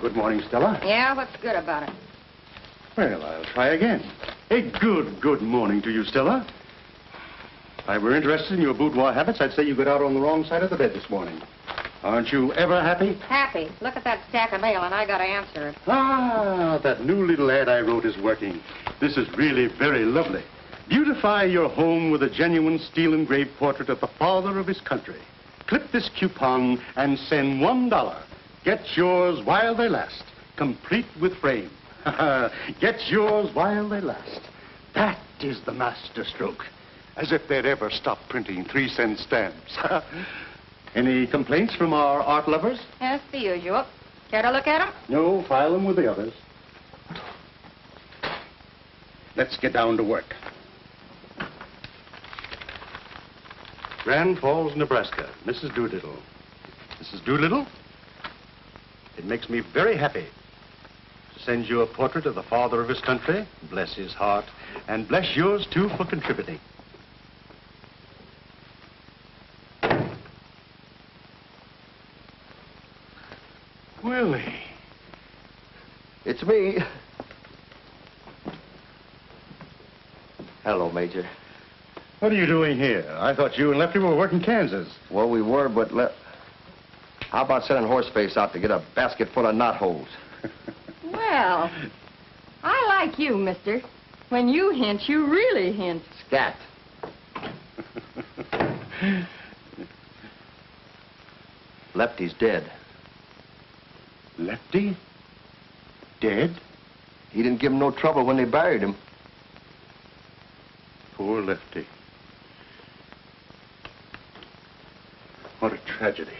Good morning, Stella. Yeah, what's good about it? Well, I'll try again. A good morning to you, Stella. If I were interested in your boudoir habits, I'd say you got out on the wrong side of the bed this morning. Aren't you ever happy? Happy. Look at that stack of mail, and I gotta answer it. Ah, that new little ad I wrote is working. This is really very lovely. Beautify your home with a genuine steel-engraved portrait of the father of his country. Clip this coupon and send $1. Get yours while they last, complete with frame. Get yours while they last. That is the master stroke. As if they'd ever stop printing 3-cent stamps. Any complaints from our art lovers? Yes, the usual. Care to look at them? No, file them with the others. Let's get down to work. Grand Falls, Nebraska, Mrs. Doolittle. Mrs. Doolittle, it makes me very happy to send you a portrait of the father of his country. Bless his heart. And bless yours, too, for contributing. Willie. It's me. Hello, Major. What are you doing here? I thought you and Lefty were working Kansas. Well, we were, but how about sending Horseface out to get a basket full of knotholes? Well, I like you, mister. When you hint, you really hint. Scat. Lefty's dead. Lefty? Dead? He didn't give him no trouble when they buried him. Poor Lefty. What a tragedy.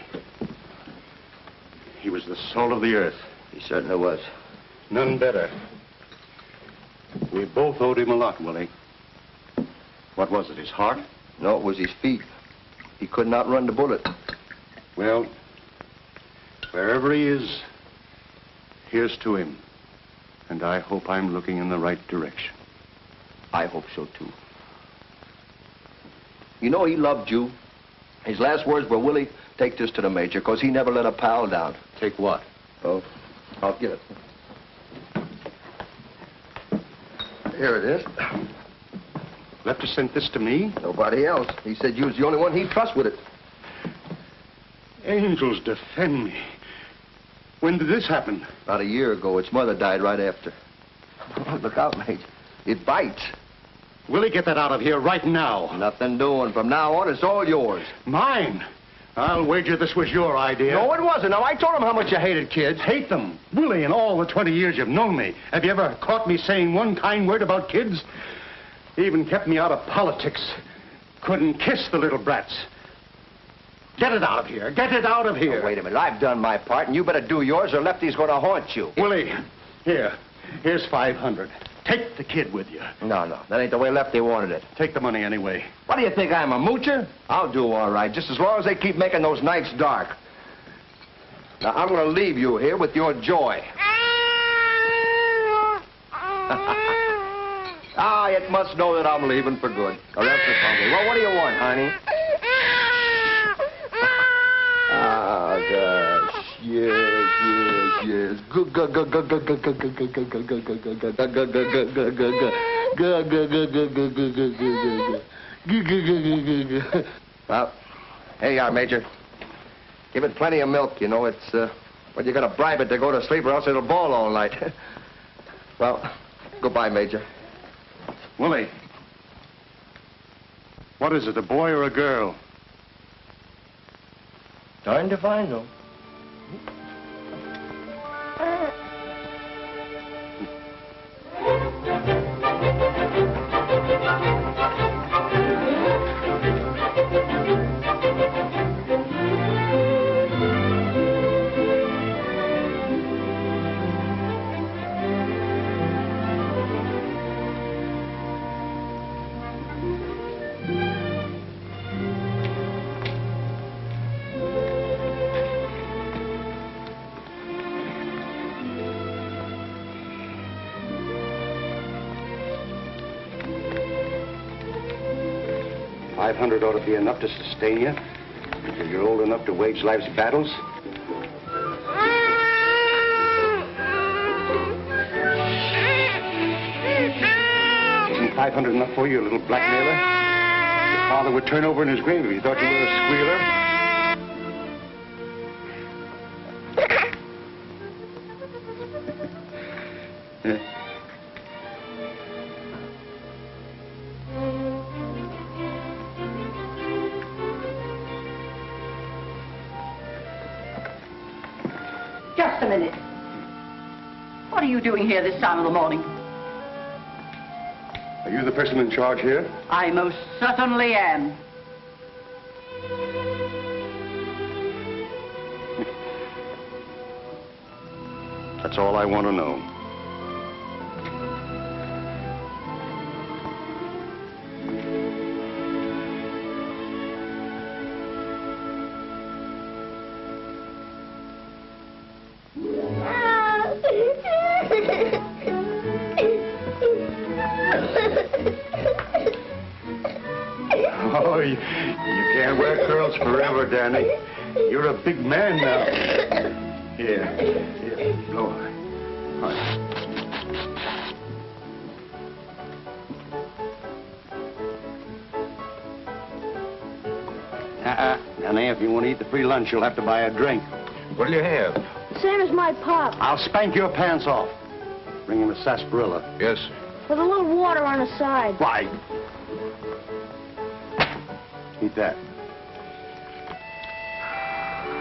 He was the salt of the earth. He certainly was. None better. We both owed him a lot, Willie. What was it, his heart? No, it was his feet. He could not run the bullet. Well, wherever he is, here's to him. And I hope I'm looking in the right direction. I hope so, too. You know, he loved you. His last words were, Willie, take this to the Major, because he never let a pal down. Take what? Oh, I'll get it. Here it is. Lefty sent this to me? Nobody else. He said you was the only one he'd trust with it. Angels defend me. When did this happen? About a year ago. Its mother died right after. Look out, Major. It bites. Willie, get that out of here right now. Nothing doing. From now on, it's all yours. Mine? I'll wager this was your idea. No, it wasn't. Now, I told him how much you hated kids. Hate them? Willie, in all the 20 years you've known me, have you ever caught me saying one kind word about kids? You even kept me out of politics. Couldn't kiss the little brats. Get it out of here. Get it out of here. Oh, wait a minute. I've done my part, and you better do yours, or Lefty's going to haunt you. Willie, here's 500. Take the kid with you. No. That ain't the way Lefty wanted it. Take the money anyway. What do you think, I'm a moocher? I'll do all right, just as long as they keep making those nights dark. Now, I'm going to leave you here with your joy. Ah, it must know that I'm leaving for good. Or else it's hungry. Well, what do you want, honey? Ah, gosh. Yes. Well, here you are, Major. Give it plenty of milk, you know. It's, well, you gotta bribe it to go to sleep or else it'll bawl all night. Well, goodbye, Major. Willie, what is it, a boy or a girl? Darned if I know. $500 ought to be enough to sustain you until you're old enough to wage life's battles. 500 enough for you, little blackmailer? Your father would turn over in his grave if he thought you were a squealer. Just a minute. What are you doing here this time of the morning? Are you the person in charge here? I most certainly am. That's all I want to know. Oh, you can't wear curls forever, Danny. You're a big man now. Here, blow on. All right. Danny, if you want to eat the free lunch, you'll have to buy a drink. What'll you have? Same as my pop, I'll spank your pants off. Bring him a sarsaparilla. Yes. with a little water on the side. Why? Eat that.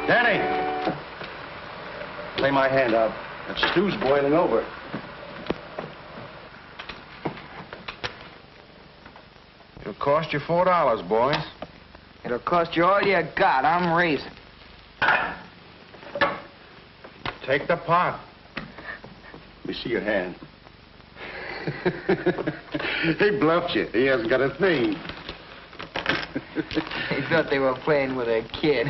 Danny! Lay my hand out. That stew's boiling over. It'll cost you $4, boys. It'll cost you all you got. I'm raising. Take the pot. Let me see your hand. He bluffed you. He hasn't got a thing. He thought they were playing with a kid.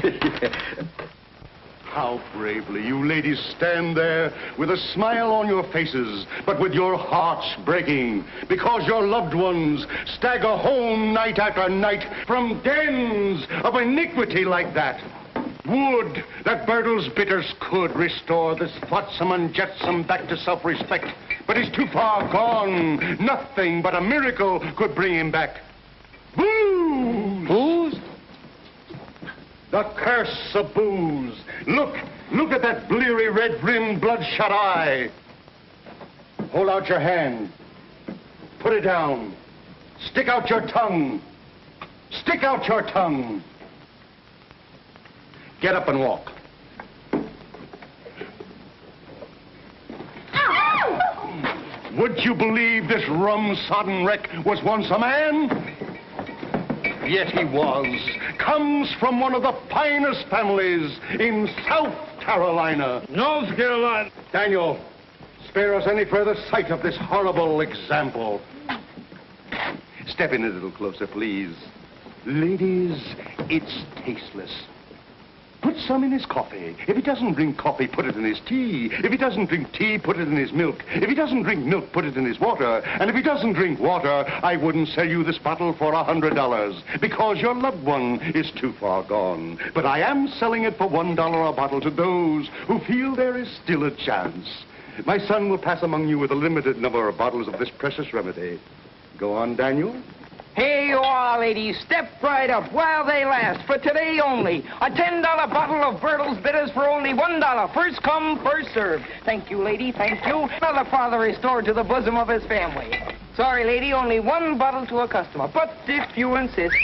How bravely you ladies stand there with a smile on your faces, but with your hearts breaking because your loved ones stagger home night after night from dens of iniquity like that. Would that Bertles Bitters could restore this flotsam and jetsam back to self-respect, but he's too far gone. Nothing but a miracle could bring him back. Booze! Booze? The curse of booze. Look at that bleary, red-rimmed, bloodshot eye. Hold out your hand. Put it down. Stick out your tongue. Stick out your tongue. Get up and walk. Would you believe this rum-sodden wreck was once a man? Yet he was. Comes from one of the finest families in South Carolina. North Carolina. Daniel, spare us any further sight of this horrible example. Step in a little closer, please. Ladies, it's tasteless. Put some in his coffee. If he doesn't drink coffee, put it in his tea. If he doesn't drink tea, put it in his milk. If he doesn't drink milk, put it in his water. And if he doesn't drink water, I wouldn't sell you this bottle for $100 because your loved one is too far gone. But I am selling it for $1 a bottle to those who feel there is still a chance. My son will pass among you with a limited number of bottles of this precious remedy. Go on, Daniel. Here you are, ladies. Step right up while they last. For today only. A $10 bottle of Bertles Bitters for only $1. First come, first served. Thank you, lady. Thank you. Another father restored to the bosom of his family. Sorry, lady. Only one bottle to a customer. But if you insist.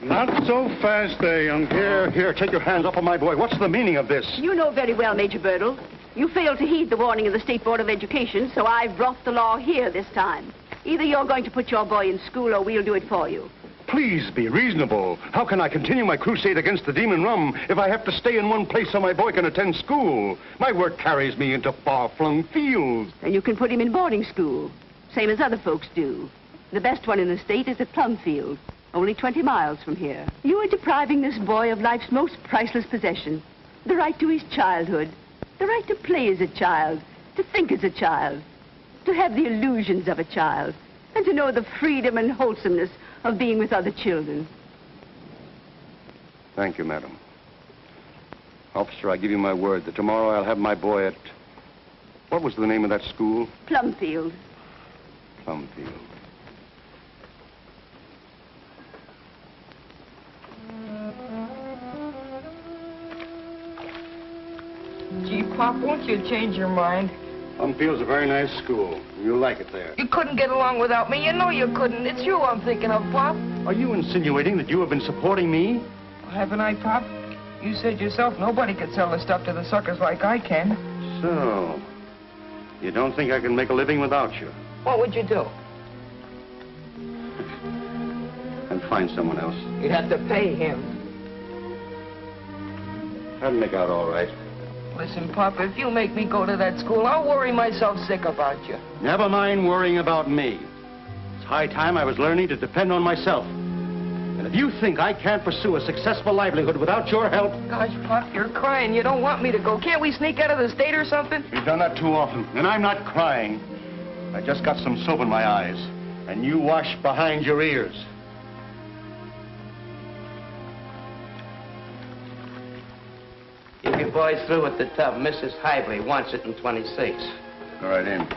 Not so fast there, young. Here, take your hands off of my boy. What's the meaning of this? You know very well, Major Birdle. You failed to heed the warning of the State Board of Education, so I've brought the law here this time. Either you're going to put your boy in school or we'll do it for you. Please be reasonable. How can I continue my crusade against the demon rum if I have to stay in one place so my boy can attend school? My work carries me into far-flung fields. And you can put him in boarding school, same as other folks do. The best one in the state is at Plumfield, only 20 miles from here. You are depriving this boy of life's most priceless possession, the right to his childhood. The right to play as a child, to think as a child, to have the illusions of a child, and to know the freedom and wholesomeness of being with other children. Thank you, madam. Officer, I give you my word that tomorrow I'll have my boy at What was the name of that school? Plumfield. Plumfield. Gee, Pop, won't you change your mind? Plumfield's a very nice school. You'll like it there. You couldn't get along without me. You know you couldn't. It's you I'm thinking of, Pop. Are you insinuating that you have been supporting me? Haven't I, Pop? You said yourself nobody could sell the stuff to the suckers like I can. So, you don't think I can make a living without you? What would you do? And find someone else. You'd have to pay him. That'd make out all right. Listen, Pop, if you make me go to that school, I'll worry myself sick about you. Never mind worrying about me. It's high time I was learning to depend on myself. And if you think I can't pursue a successful livelihood without your help... Gosh, Pop, you're crying. You don't want me to go. Can't we sneak out of the state or something? You've done that too often, and I'm not crying. I just got some soap in my eyes, and you wash behind your ears. If you boys through with the tub, Mrs. Hively wants it in 26. All right, in.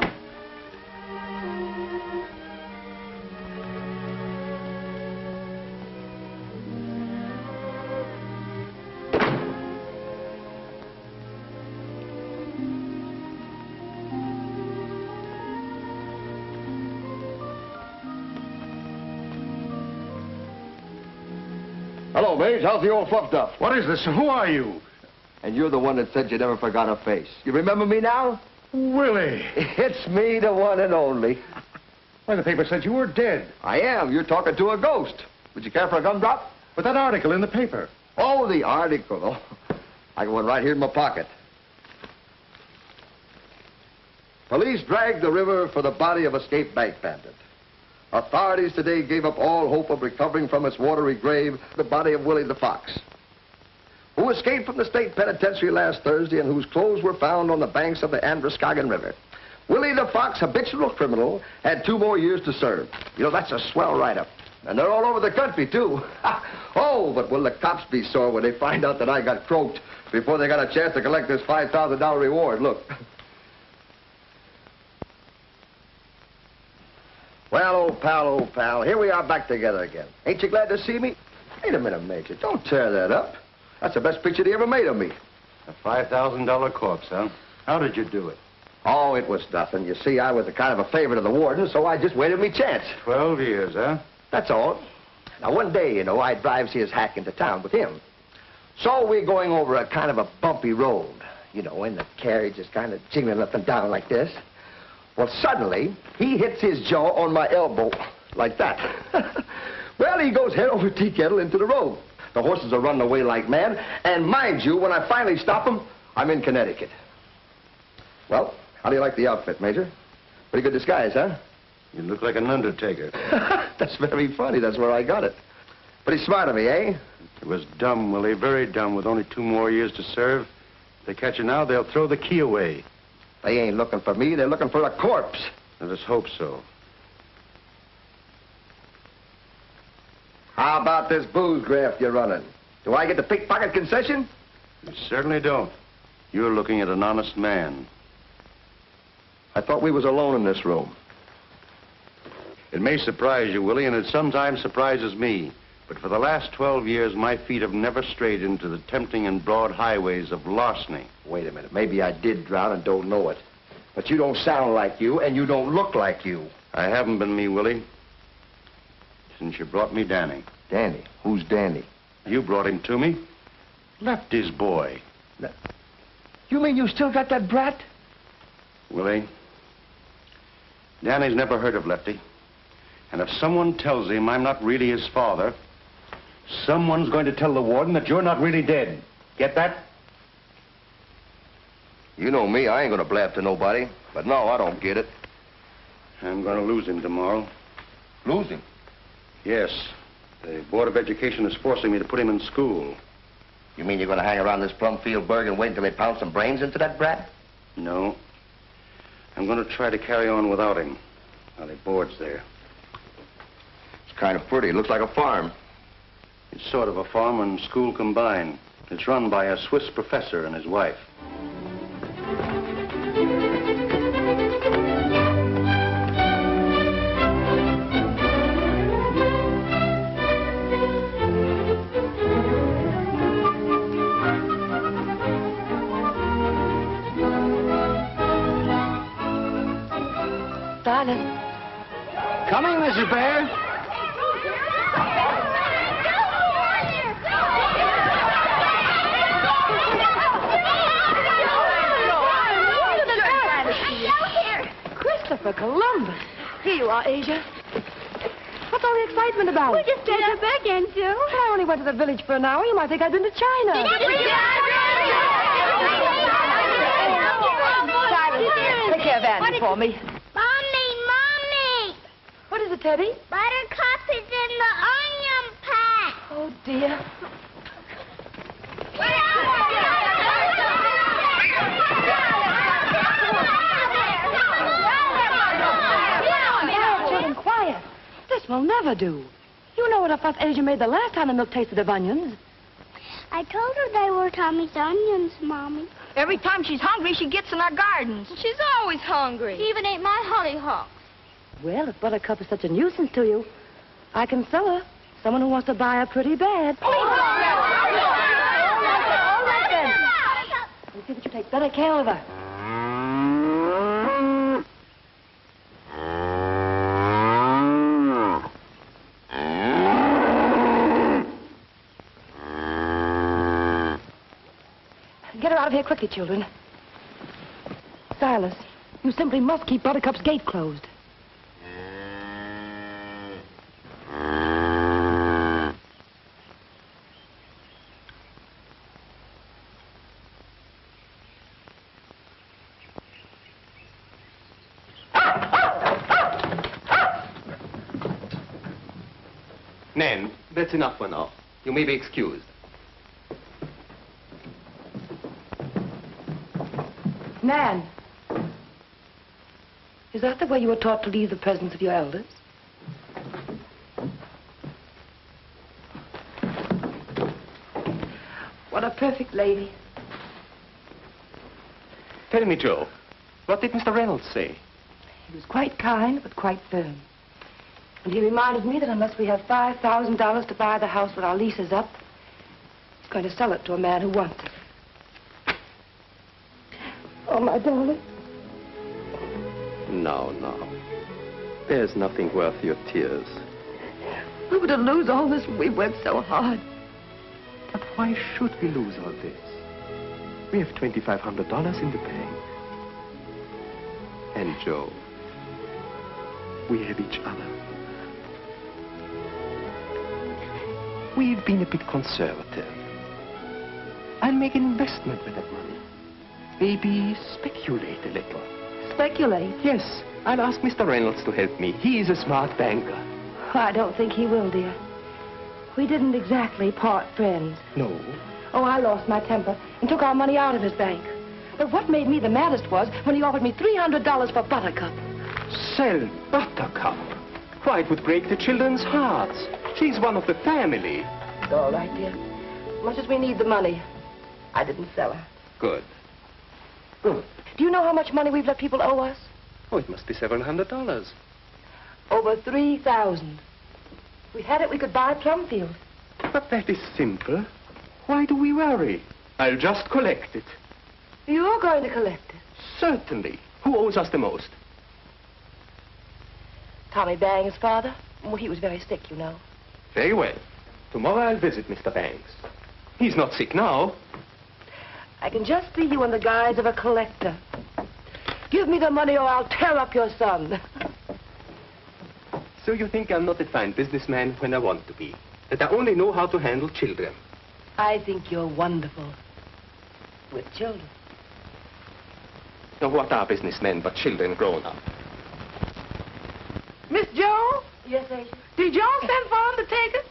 Hello, Mage. How's the old fluff duff? What is this? Who are you? And you're the one that said you never forgot her face. You remember me now? Willie. It's me, the one and only. Why, the paper said you were dead. I am. You're talking to a ghost. Would you care for a gumdrop? But that article in the paper. Oh, the article. Oh, I got one right here in my pocket. Police dragged the river for the body of escaped bank bandit. Authorities today gave up all hope of recovering from its watery grave the body of Willie the Fox, who escaped from the state penitentiary last Thursday and whose clothes were found on the banks of the Androscoggin River. Willie the Fox, habitual criminal, had 2 more years to serve. You know, that's a swell write-up. And they're all over the country, too. Oh, but will the cops be sore when they find out that I got croaked before they got a chance to collect this $5,000 reward. Look. Well, old pal, here we are back together again. Ain't you glad to see me? Wait a minute, Major. Don't tear that up. That's the best picture they ever made of me. A $5,000 corpse, huh? How did you do it? Oh, it was nothing. You see, I was a kind of a favorite of the warden, so I just waited me chance. 12 years, huh? That's all. Now, one day, you know, I drives his hack into town with him. So we're going over a kind of a bumpy road, you know, and the carriage is kind of jingling up and down like this. Well, suddenly, he hits his jaw on my elbow, like that. Well, he goes head over tea kettle into the road. The horses are running away like mad, and mind you, when I finally stop them, I'm in Connecticut. Well, how do you like the outfit, Major? Pretty good disguise, huh? You look like an undertaker. That's very funny. That's where I got it. Pretty smart of me, eh? It was dumb, Willie, very dumb, with only 2 more years to serve. If they catch you now, they'll throw the key away. They ain't looking for me. They're looking for a corpse. Let us hope so. How about this booze graft you're running? Do I get the pickpocket concession? You certainly don't. You're looking at an honest man. I thought we was alone in this room. It may surprise you, Willie, and it sometimes surprises me. But for the last 12 years, my feet have never strayed into the tempting and broad highways of larceny. Wait a minute. Maybe I did drown and don't know it. But you don't sound like you, and you don't look like you. I haven't been me, Willie, since you brought me Danny. Danny? Who's Danny? You brought him to me. Lefty's boy. You mean you still got that brat? Willie, Danny's never heard of Lefty. And if someone tells him I'm not really his father, someone's going to tell the warden that you're not really dead. Get that? You know me. I ain't gonna blab to nobody. But no, I don't get it. I'm going to lose him tomorrow. Lose him? Yes. The Board of Education is forcing me to put him in school. You mean you're gonna hang around this Plumfield burg and wait until they pound some brains into that brat? No. I'm going to try to carry on without him while he boards there. It's kind of pretty. It looks like a farm. It's sort of a farm and school combined. It's run by a Swiss professor and his wife. Silas. Coming, Mrs. Bhaer. Christopher Columbus. Here you are, Asia. What's all the excitement about? We just got back again, Sue. I only went to the village for an hour. You might think I'd been to China. Silas, take care of Andy for me. Mommy! What is it, Teddy? Buttercup is in the onion pack. Oh, dear. Children, quiet. This will never do. You know what a fuss Asia made the last time the milk tasted of onions. I told her they were Tommy's onions, Mommy. Every time she's hungry, she gets in our gardens. She's always hungry. She even ate my hollyhocks. Well, if Buttercup is such a nuisance to you, I can sell her. Someone who wants to buy her pretty bad. All right, then. You see that you take better care of her. Get her out of here quickly, children. Silas, you simply must keep Buttercup's gate closed. Nan, that's enough for now. You may be excused. Nan, is that the way you were taught to leave the presence of your elders? What a perfect lady. Tell me, Joe, what did Mr. Reynolds say? He was quite kind, but quite firm. And he reminded me that unless we have $5,000 to buy the house when our lease is up, he's going to sell it to a man who wants it. Oh, my darling. No. There's nothing worth your tears. We were to lose all this when we worked so hard. But why should we lose all this? We have $2,500 in the bank. And Joe, we have each other. We've been a bit conservative. I'll make an investment with that money. Maybe speculate a little. Speculate? Yes, I'll ask Mr. Reynolds to help me. He is a smart banker. I don't think he will, dear. We didn't exactly part friends. No. Oh, I lost my temper and took our money out of his bank. But what made me the maddest was when he offered me $300 for Buttercup. Sell Buttercup? Why, it would break the children's hearts. She's one of the family. It's all right, dear. As much as we need the money, I didn't sell her. Good. Good. Do you know how much money we've let people owe us? Oh, it must be several $100s. Over 3,000. If we had it, we could buy Plumfield. But that is simple. Why do we worry? I'll just collect it. You're going to collect it? Certainly. Who owes us the most? Tommy Bang's father. Well, he was very sick, you know. Very well. Tomorrow I'll visit Mr. Banks. He's not sick now. I can just see you in the guise of a collector. Give me the money or I'll tear up your son. So you think I'm not a fine businessman when I want to be? That I only know how to handle children? I think you're wonderful. With children. Now, what are businessmen but children grown up? Miss Joe? Yes, Asia? Did y'all send for undertaker?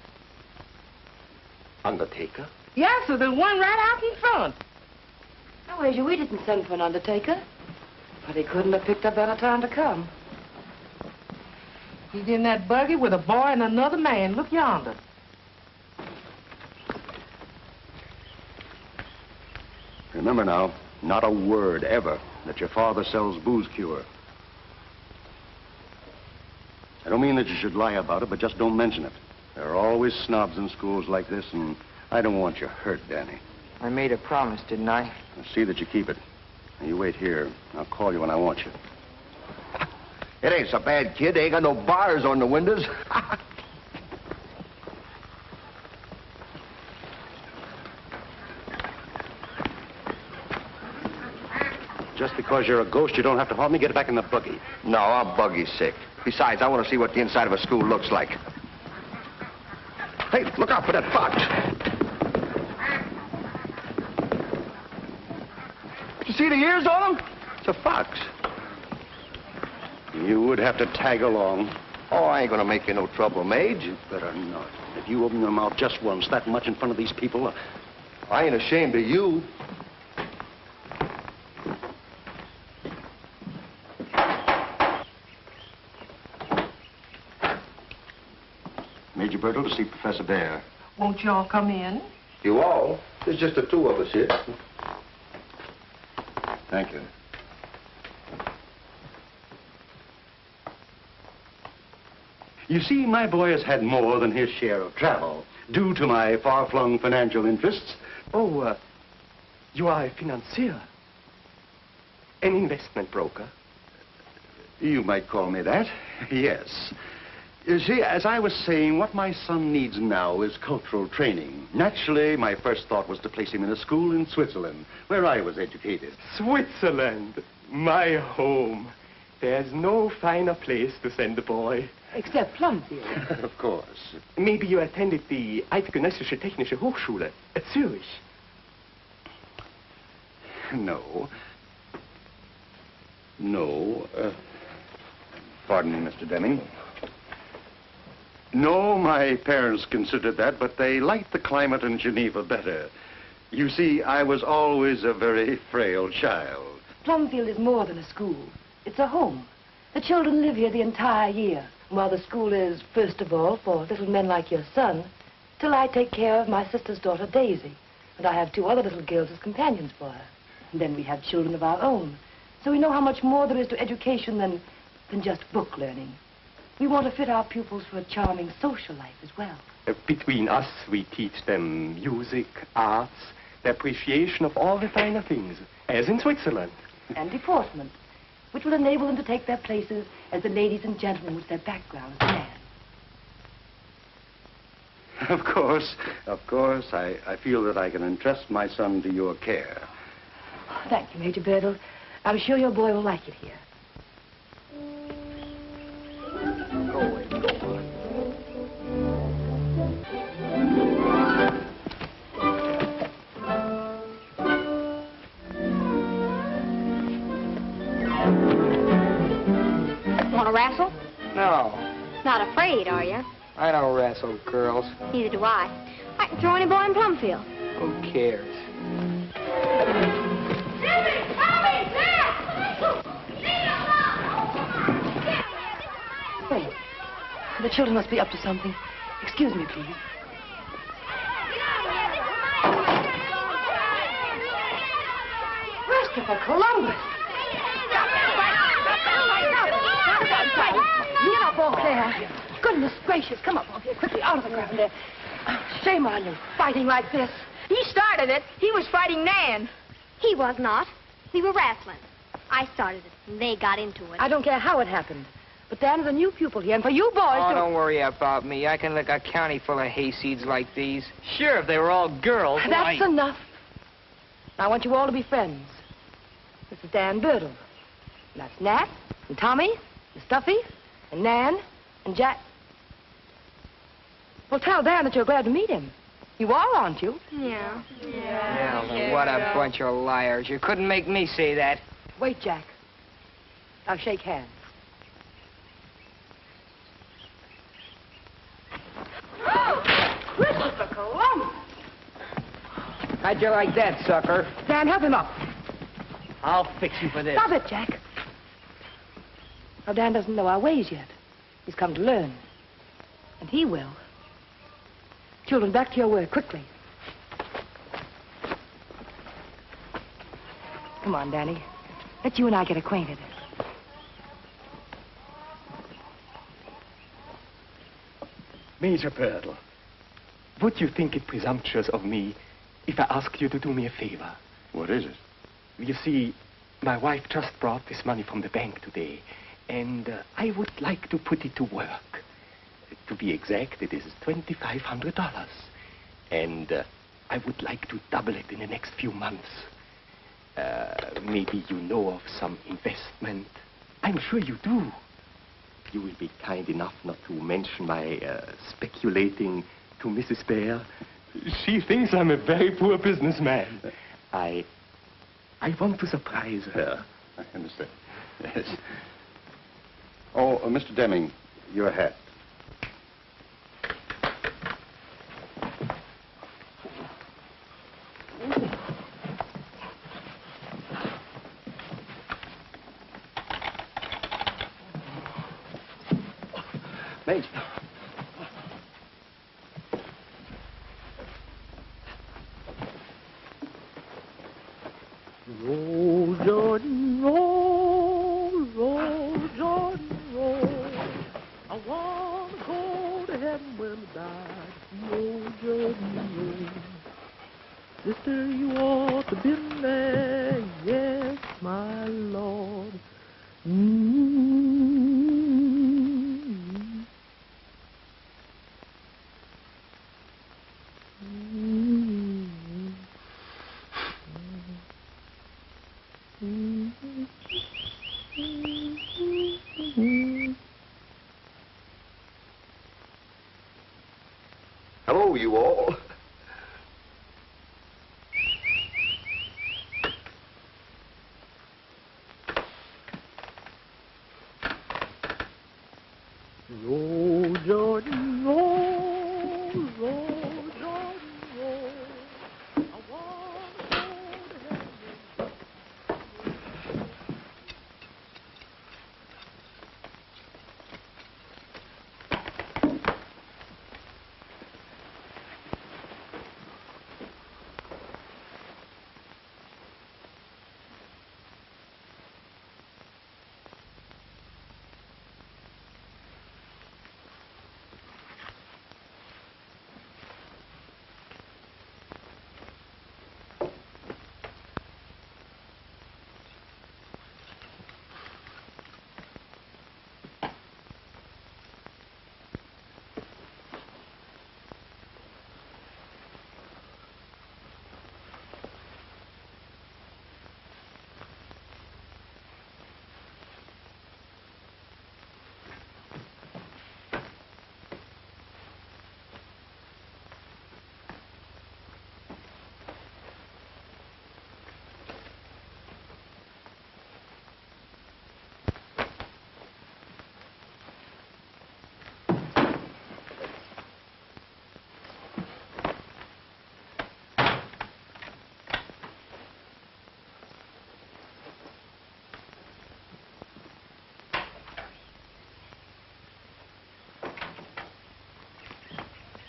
Undertaker? Yes, sir. There's one right out in front. No, Asia, we didn't send for an undertaker. But he couldn't have picked a better time to come. He's in that buggy with a boy and another man. Look yonder. Remember now, not a word ever that your father sells booze cure. I don't mean that you should lie about it, but just don't mention it. There are always snobs in schools like this, and I don't want you hurt, Danny. I made a promise, didn't I? Now, see that you keep it. Now, you wait here. I'll call you when I want you. It ain't so bad, kid. They ain't got no bars on the windows. Just because you're a ghost, you don't have to haunt me. Get back in the buggy. No, I'm buggy sick. Besides, I want to see what the inside of a school looks like. Hey, look out for that fox. You see the ears on him? It's a fox. You would have to tag along. Oh, I ain't gonna make you no trouble, Mage. You better not. If you open your mouth just once, that much in front of these people... I ain't ashamed of you. Major Bertle to see Professor Bhaer. Won't you all come in? You all? There's just the two of us here. Thank you. You see, my boy has had more than his share of travel, due to my far-flung financial interests. Oh, you are a financier. An investment broker. You might call me that, yes. You see, as I was saying, what my son needs now is cultural training. Naturally, my first thought was to place him in a school in Switzerland, where I was educated. Switzerland, my home. There's no finer place to send a boy. Except Plumfield. Of course. Maybe you attended the Eidgenössische Technische Hochschule at Zurich. No. No. Pardon me, Mr. Deming. No, my parents considered that, but they liked the climate in Geneva better. You see, I was always a very frail child. Plumfield is more than a school. It's a home. The children live here the entire year, while the school is, first of all, for little men like your son, till I take care of my sister's daughter, Daisy. And I have two other little girls as companions for her. And then we have children of our own. So we know how much more there is to education than just book learning. We want to fit our pupils for a charming social life as well. Between us, we teach them music, arts, the appreciation of all the finer things, as in Switzerland. And deportment, which will enable them to take their places as the ladies and gentlemen which their backgrounds demand. Of course. I feel that I can entrust my son to your care. Thank you, Major Bertle. I'm sure your boy will like it here. Want to wrestle? No, Not afraid, are you? I don't wrestle girls. Neither do I. I can throw any boy in Plumfield. Who cares? Hey, the children must be up to something. Excuse me, please. Christopher Columbus! Get up off there. Goodness gracious, come up off here quickly, out of the ground there. Shame on you, fighting like this. He started it. He was fighting Nan. He was not. We were wrestling. I started it, and they got into it. I don't care how it happened. But Dan is a new pupil here, and for you boys Oh, don't worry about me. I can lick a county full of hayseeds like these. Sure, if they were all girls. That's enough. Now, I want you all to be friends. This is Dan Bertle. And that's Nat, and Tommy, and Stuffy, and Nan, and Jack. Well, tell Dan that you're glad to meet him. You are, aren't you? Yeah. Yeah, well, what a bunch of liars. You couldn't make me say that. Wait, Jack. Now, shake hands. Christopher Columbus! How'd you like that, sucker? Dan, help him up. I'll fix you for this. Stop it, Jack. Now, Dan doesn't know our ways yet. He's come to learn. And he will. Children, back to your work, quickly. Come on, Danny. Let you and I get acquainted. Major Bertle, would you think it presumptuous of me if I asked you to do me a favor? What is it? You see, my wife just brought this money from the bank today, And I would like to put it to work. To be exact, it is $2,500. And I would like to double it in the next few months. Maybe you know of some investment. I'm sure you do. You will be kind enough not to mention my speculating to Mrs. Bhaer. She thinks I'm a very poor businessman. I want to surprise her. I understand. Yes. Oh, Mr. Deming, your hat. Major. Roll, Jordan, roll, roll, Jordan, roll. I want to go to heaven when I die. Roll, Jordan, roll. Sister, you ought to been there, yes, my Lord. Hello, you all. Roll, Jordan, roll, roll, Jordan, roll. I want to go to heaven.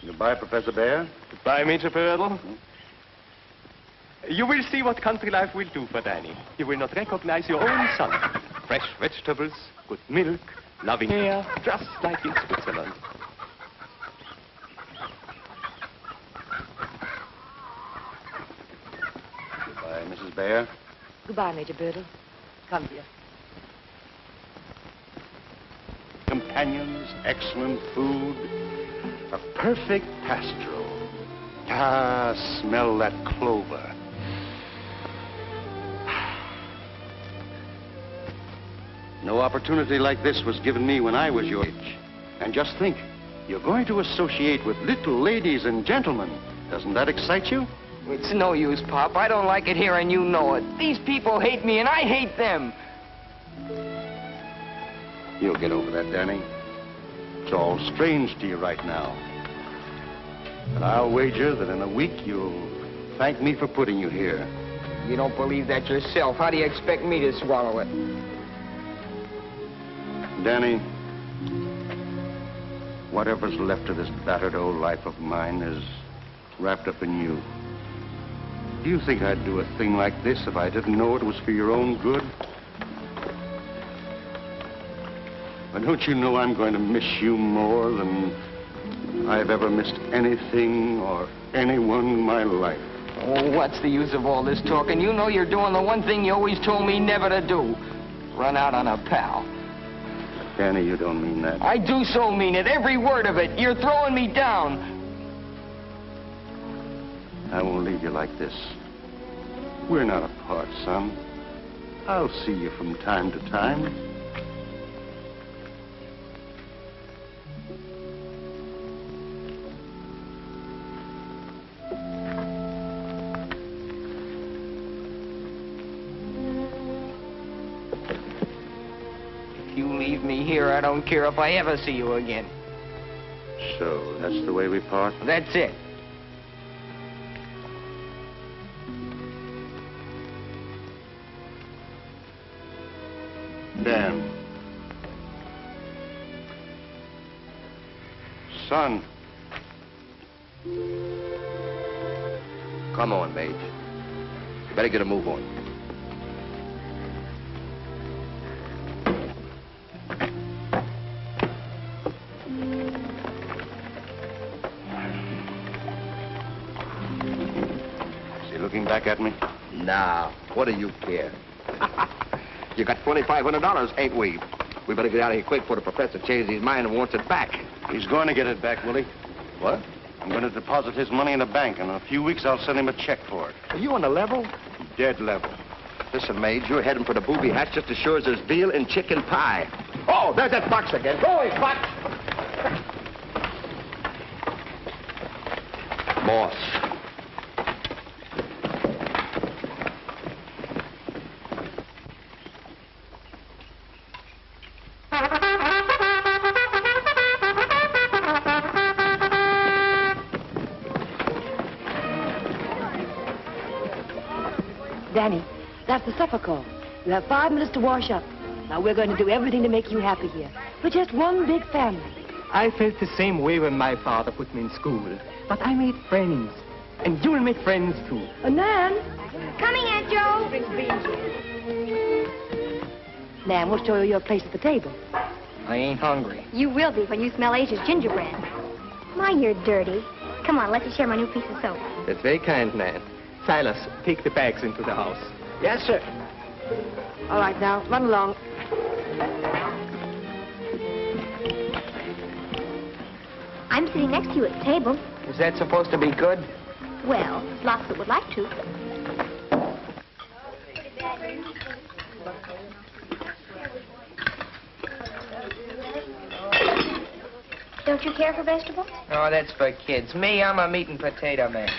Goodbye, Professor Bhaer. Goodbye, Major Birdle. You will see what country life will do for Danny. You will not recognize your own son. Fresh vegetables, good milk, loving air, just like in Switzerland. Goodbye, Mrs. Bhaer. Goodbye, Major Birdle. Come, dear. Companions, excellent food, a perfect pastoral. Ah, smell that clover. No opportunity like this was given me when I was your age. And just think, you're going to associate with little ladies and gentlemen. Doesn't that excite you? It's no use, Pop. I don't like it here, and you know it. These people hate me, and I hate them. You'll get over that, Danny. It's all strange to you right now. But I'll wager that in a week you'll thank me for putting you here. You don't believe that yourself. How do you expect me to swallow it? Danny, whatever's left of this battered old life of mine is wrapped up in you. Do you think I'd do a thing like this if I didn't know it was for your own good? But don't you know I'm going to miss you more than I've ever missed anything or anyone in my life? Oh, what's the use of all this talking? You know you're doing the one thing you always told me never to do. Run out on a pal. Danny, you don't mean that. I do so mean it, every word of it. You're throwing me down. I won't leave you like this. We're not apart, son. I'll see you from time to time. If you leave me here, I don't care if I ever see you again. So, that's the way we part? That's it. Dan. Son. Come on, Mage. You better get a move on. Is he looking back at me? Nah, what do you care? You got $2,500, ain't we? We better get out of here quick before the professor changes his mind and wants it back. He's going to get it back, Willie. What? I'm going to deposit his money in a bank, and in a few weeks I'll send him a check for it. Are you on the level? Dead level. Listen, Mage, you're heading for the booby hatch just as sure as there's veal and chicken pie. Oh, there's that fox again. Go away, fox! Boss. Danny, that's the supper call. You have 5 minutes to wash up. Now, we're going to do everything to make you happy here. We're just one big family. I felt the same way when my father put me in school. But I made friends. And you'll make friends, too. Nan? Coming, Aunt Joe. Nan, we'll show you your place at the table. I ain't hungry. You will be when you smell Asia's gingerbread. My, you're dirty. Come on, let you share my new piece of soap. That's very kind, man. Silas, take the bags into the house. Yes, sir. All right, now, run along. I'm sitting next to you at the table. Is that supposed to be good? Well, lots that would like to. Don't you care for vegetables? Oh, that's for kids. Me, I'm a meat and potato man.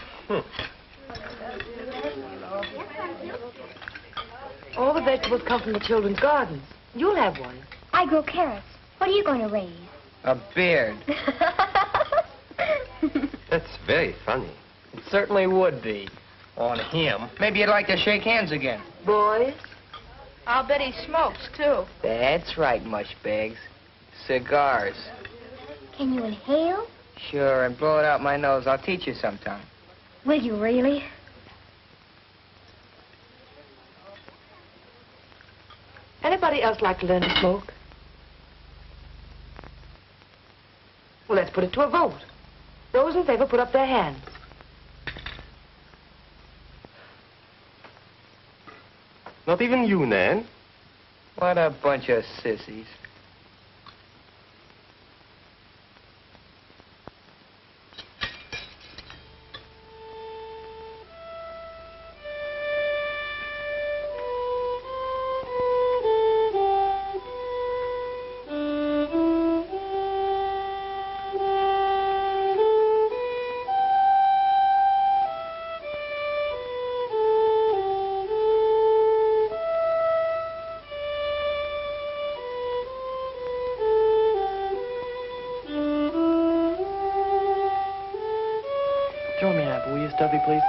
All the vegetables come from the children's gardens. You'll have one. I grow carrots. What are you going to raise? A beard. That's very funny. It certainly would be. On him. Maybe you'd like to shake hands again. Boys? I'll bet he smokes, too. That's right, mushbags. Cigars. Can you inhale? Sure, and blow it out my nose. I'll teach you sometime. Will you really? Anybody else like to learn to smoke? Well, let's put it to a vote. Those in favor put up their hands. Not even you, Nan. What a bunch of sissies. Throw me an apple, will you, Stuffy, please?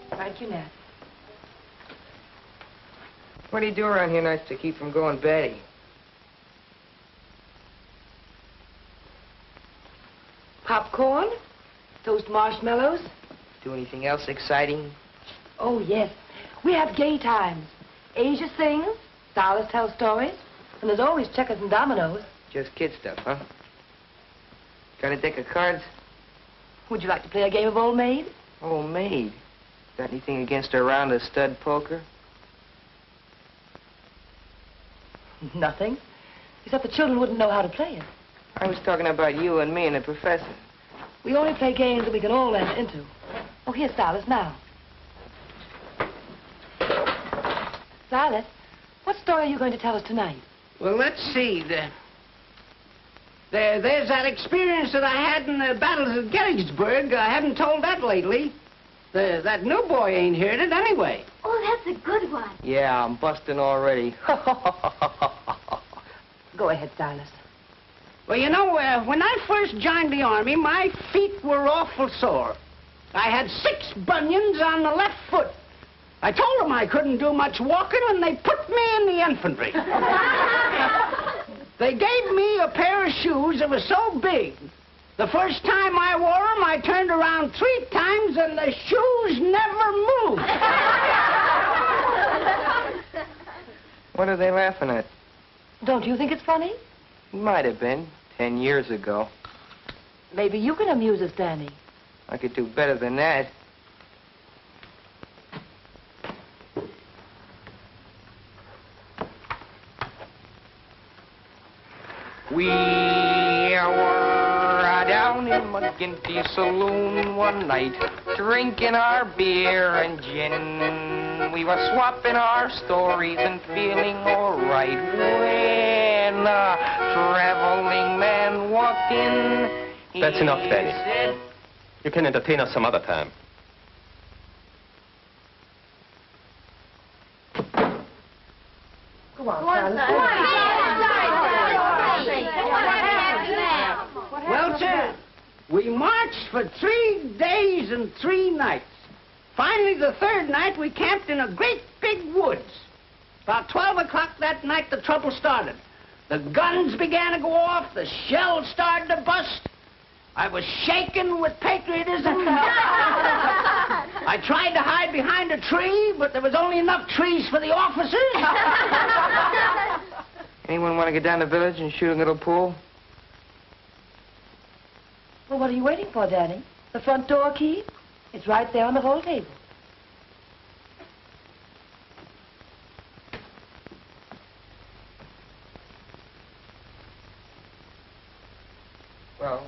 Thank you, Nat. What do you do around here nights to keep from going batty? Popcorn, toast marshmallows. Do anything else exciting? Oh, yes. We have gay times. Asia sings, Silas tells stories, and there's always checkers and dominoes. Just kid stuff, huh? Got a deck of cards? Would you like to play a game of Old Maid? Old Maid. Got anything against a round of stud poker? Nothing. Except the children wouldn't know how to play it. I was talking about you and me and the professor. We only play games that we can all enter into. Oh, here's Silas now. Silas, what story are you going to tell us tonight? Well, let's see. There's that experience that I had in the battles of Gettysburg. I haven't told that lately. That new boy ain't heard it anyway. Oh, that's a good one. Yeah, I'm busting already. Go ahead, Silas. Well, you know, when I first joined the Army, my feet were awful sore. I had 6 bunions on the left foot. I told them I couldn't do much walking, and they put me in the infantry. They gave me a pair of shoes that were so big. The first time I wore them, I turned around 3 times, and the shoes never moved. What are they laughing at? Don't you think it's funny? Might have been 10 years ago. Maybe you can amuse us, Danny. I could do better than that. We were down in McGinty's saloon one night, drinking our beer and gin. We were swapping our stories and feeling all right when a traveling man walked in. That's enough, Daddy. You can entertain us some other time. Go on, Silas. Well, sir, we marched for 3 days and 3 nights. Finally, the 3rd night, we camped in a great big woods. About 12 o'clock that night, the trouble started. The guns began to go off. The shells started to bust. I was shaking with patriotism. I tried to hide behind a tree, but there was only enough trees for the officers. Anyone want to get down the village and shoot a little pool? Well, what are you waiting for, Danny? The front door key? It's right there on the hall table. Well,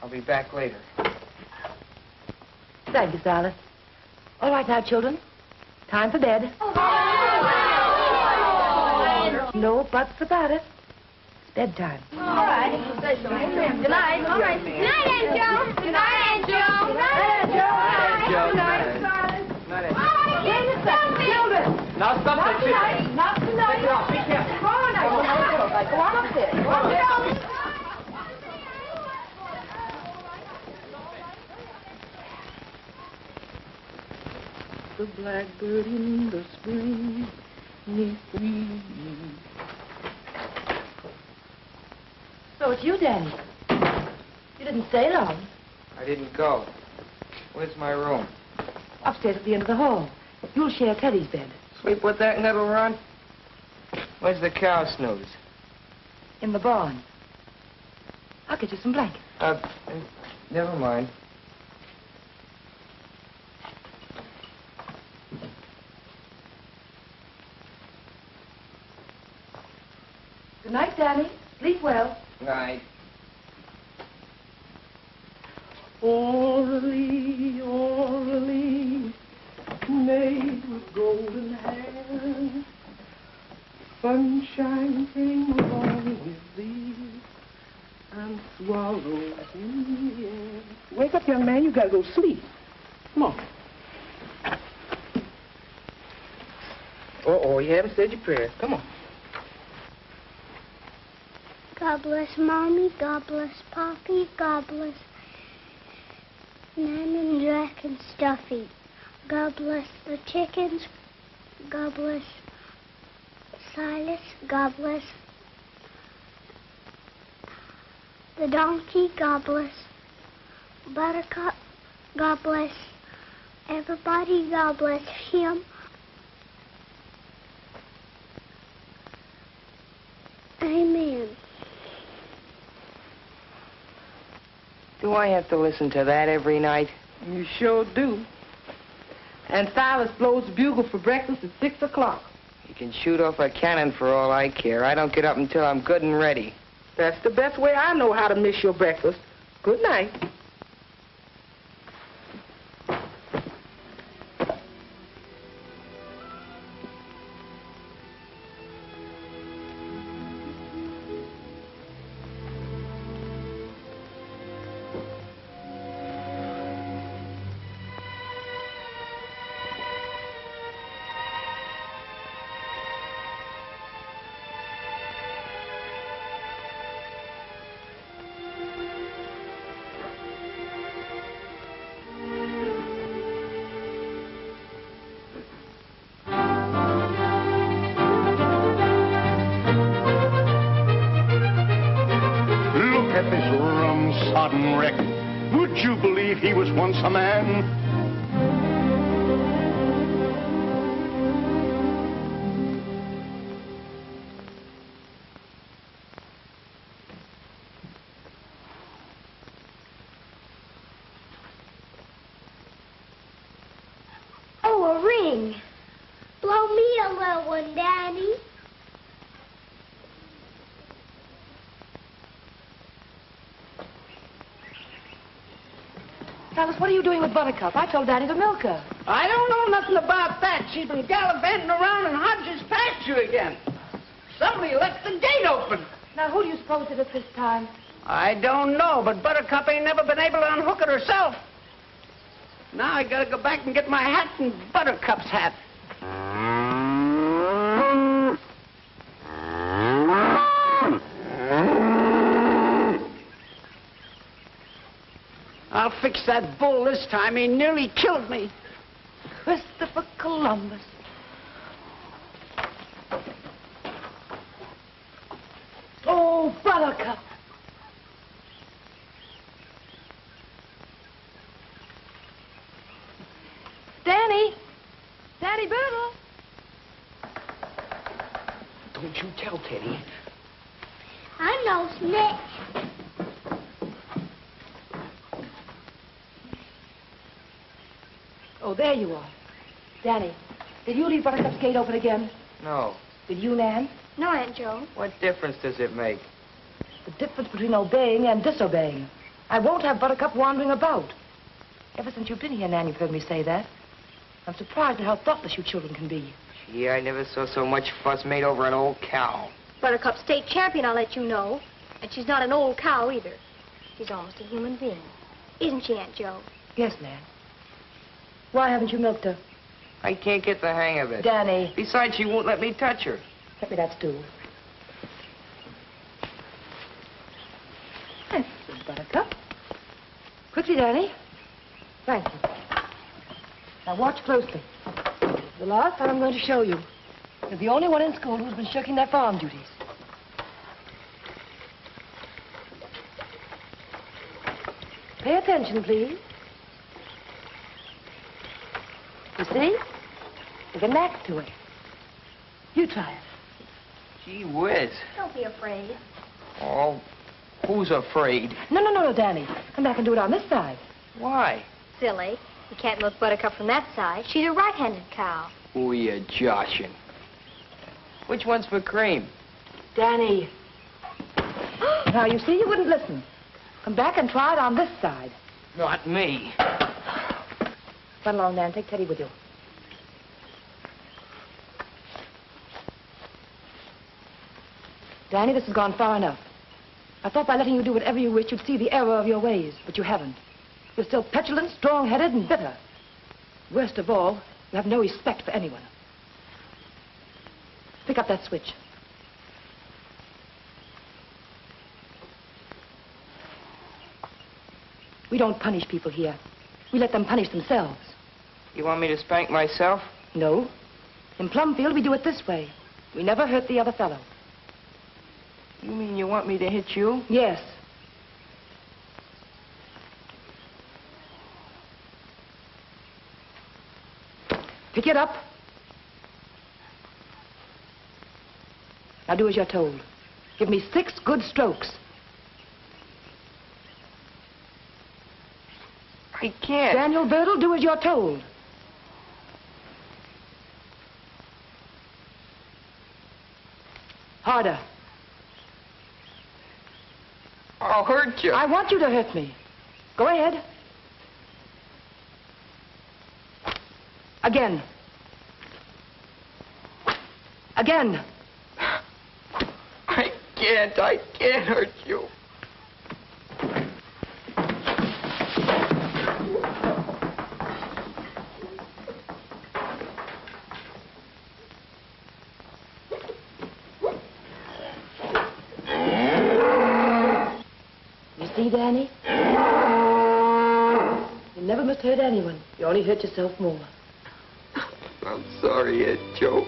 I'll be back later. Thank you, Silas. All right now, children. Time for bed. No buts about it. It's bedtime. All right. Good night. All right. Good night, Aunt Joe. Good night, Aunt Joe. Good night, Aunt Joe. Good night, Silas. Children. Now stop that shit. Not tonight. Be careful. Go on now. Go on upstairs. Go on upstairs. The blackbird in the spring neath the leaves. So it's you, Danny. You didn't stay long. I didn't go. Where's my room? Upstairs at the end of the hall. You'll share Teddy's bed. Sleep with that little runt? Where's the cow snooze? In the barn. I'll get you some blankets. Never mind. Good night, Danny. Sleep well. Night. Orally, orally, maid with golden hair, sunshine came along with thee and swallows in the air. Wake up, young man. You gotta go sleep. Come on. Uh-oh, you haven't said your prayers. Come on. God bless Mommy, God bless Poppy, God bless Nan and Jack and Stuffy. God bless the chickens, God bless Silas, God bless The donkey, God bless. Buttercup, God bless. Everybody, God bless him. Amen. Do I have to listen to that every night? You sure do. And Silas blows the bugle for breakfast at 6 o'clock. You can shoot off a cannon for all I care. I don't get up until I'm good and ready. That's the best way I know how to miss your breakfast. Good night. Rum-sodden wreck. Would you believe he was once a man? Oh, a ring. Blow me a little one, Daddy. Silas, what are you doing with Buttercup? I told Daddy to milk her. I don't know nothing about that. She's been gallivanting around in Hodges' pasture again. Somebody left the gate open. Now, who do you suppose did it this time? I don't know, but Buttercup ain't never been able to unhook it herself. Now I gotta go back and get my hat and Buttercup's hat. I'll fix that bull this time. He nearly killed me. Christopher Columbus. Oh, Buttercup. Danny. Daddy Birdle. Don't you tell Teddy. I'm no snitch. Oh, there you are. Danny, did you leave Buttercup's gate open again? No. Did you, Nan? No, Aunt Joe. What difference does it make? The difference between obeying and disobeying. I won't have Buttercup wandering about. Ever since you've been here, Nan, you've heard me say that. I'm surprised at how thoughtless you children can be. Gee, I never saw so much fuss made over an old cow. Buttercup's state champion, I'll let you know. And she's not an old cow, either. She's almost a human being. Isn't she, Aunt Joe? Yes, Nan. Why haven't you milked her? I can't get the hang of it. Danny. Besides, she won't let me touch her. Get me that stool. That's good, Buttercup. Quickly, Danny. Thank you. Now, watch closely. The last time I'm going to show you. You're the only one in school who's been shirking their farm duties. Pay attention, please. You see? There's a knack to it. You try it. Gee whiz. Don't be afraid. Oh, who's afraid? No, Danny. Come back and do it on this side. Why? Silly. You can't milk Buttercup from that side. She's a right-handed cow. Who are you joshing? Which one's for cream? Danny. Now, you see, you wouldn't listen. Come back and try it on this side. Not me. Run along, Nan. Take Teddy with you. Danny, this has gone far enough. I thought by letting you do whatever you wish, you'd see the error of your ways, but you haven't. You're still petulant, strong-headed, and bitter. Worst of all, you have no respect for anyone. Pick up that switch. We don't punish people here. We let them punish themselves. You want me to spank myself? No. In Plumfield, we do it this way. We never hurt the other fellow. You mean you want me to hit you? Yes. Pick it up. Now do as you're told. Give me 6 good strokes. I can't. Daniel Birdle, do as you're told. Harder. I'll hurt you. I want you to hurt me. Go ahead. Again. Again. I can't hurt you. You see, Danny? You never must hurt anyone. You only hurt yourself more. I'm sorry, Aunt Joe.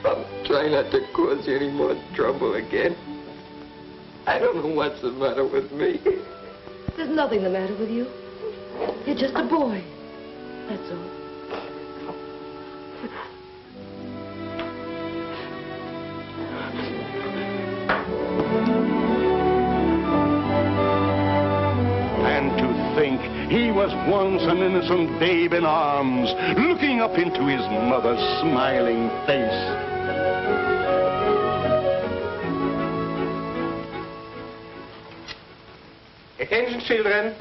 I'm trying not to cause you any more trouble again. I don't know what's the matter with me. There's nothing the matter with you. You're just a boy. That's all. And to think he was once an innocent babe in arms, looking up into his mother's smiling face. Attention, children.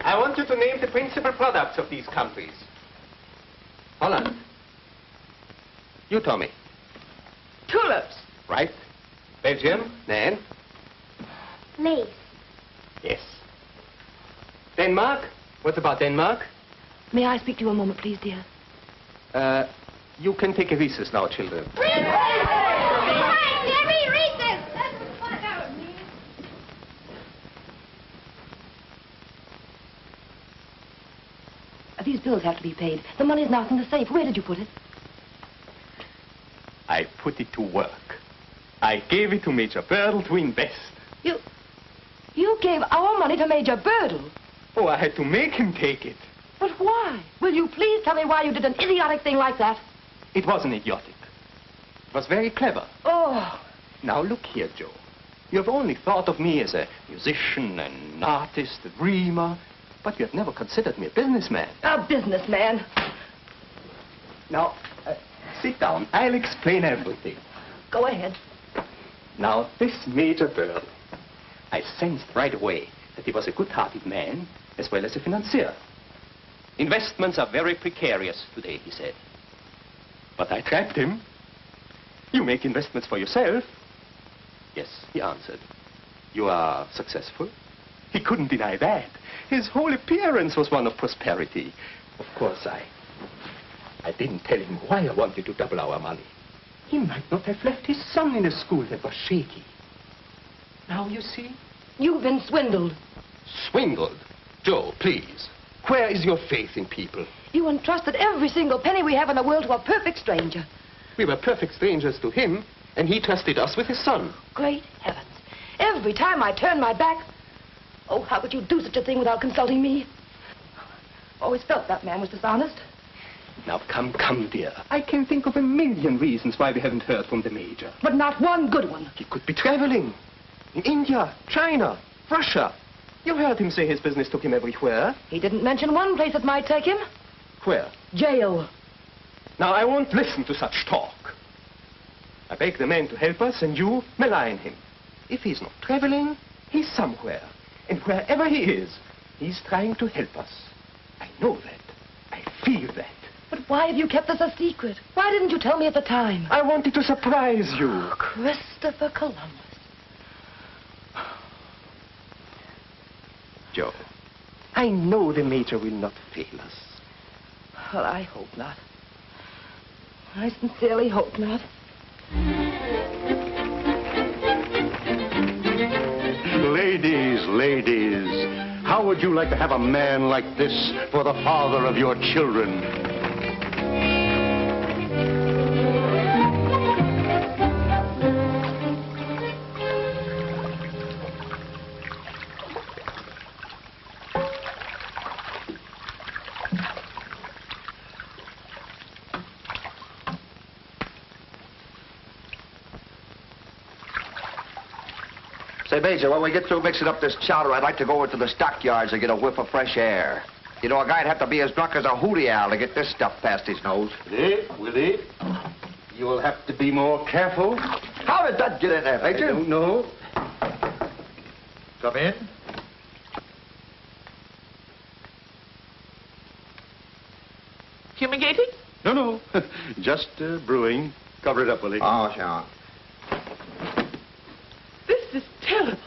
I want you to name the principal products of these countries. Holland. You, Tommy. Tulips. Right. Belgium. Nan. Lace. Yes. Denmark. What about Denmark? May I speak to you a moment, please, dear? You can take a recess now, children. Debbie, recess! That's what that would mean. These bills have to be paid. The money's not in the safe. Where did you put it? I put it to work. I gave it to Major Birdle to invest. You gave our money to Major Birdle. Oh, I had to make him take it. But why? Will you please tell me why you did an idiotic thing like that? It wasn't idiotic. It was very clever. Oh. Now, look here, Joe. You have only thought of me as a musician, an artist, a dreamer, but you have never considered me a businessman. A businessman? Now, sit down. I'll explain everything. Go ahead. Now, this Major Birdle, I sensed right away that he was a good-hearted man as well as a financier. Investments are very precarious today, he said. But I trapped him. You make investments for yourself. Yes, he answered. You are successful. He couldn't deny that. His whole appearance was one of prosperity. Of course, I didn't tell him why I wanted to double our money. He might not have left his son in a school that was shaky. Now, you see? You've been swindled. Swindled? Joe, please. Where is your faith in people? You entrusted every single penny we have in the world to a perfect stranger. We were perfect strangers to him, and he trusted us with his son. Great heavens. Every time I turn my back... Oh, how could you do such a thing without consulting me? Always felt that man was dishonest. Now, come, dear. I can think of a million reasons why we haven't heard from the Major. But not one good one. He could be traveling. In India, China, Russia. You heard him say his business took him everywhere. He didn't mention one place that might take him. Where? Jail. Now, I won't listen to such talk. I beg the man to help us, and you malign him. If he's not traveling, he's somewhere. And wherever he is, he's trying to help us. I know that. I feel that. But why have you kept this a secret? Why didn't you tell me at the time? I wanted to surprise you. Christopher Columbus. Joe, I know the Major will not fail us. Well, I hope not. I sincerely hope not. Ladies, how would you like to have a man like this for the father of your children? Say, Major, when we get through mixing up this chowder, I'd like to go over to the stockyards and get a whiff of fresh air. You know, a guy'd have to be as drunk as a hootie owl to get this stuff past his nose. Willie, you will have to be more careful. How did that get in there, Major? I don't know. Come in. Fumigating? No. Just brewing. Cover it up, Willie. Oh, sure. This is terrible.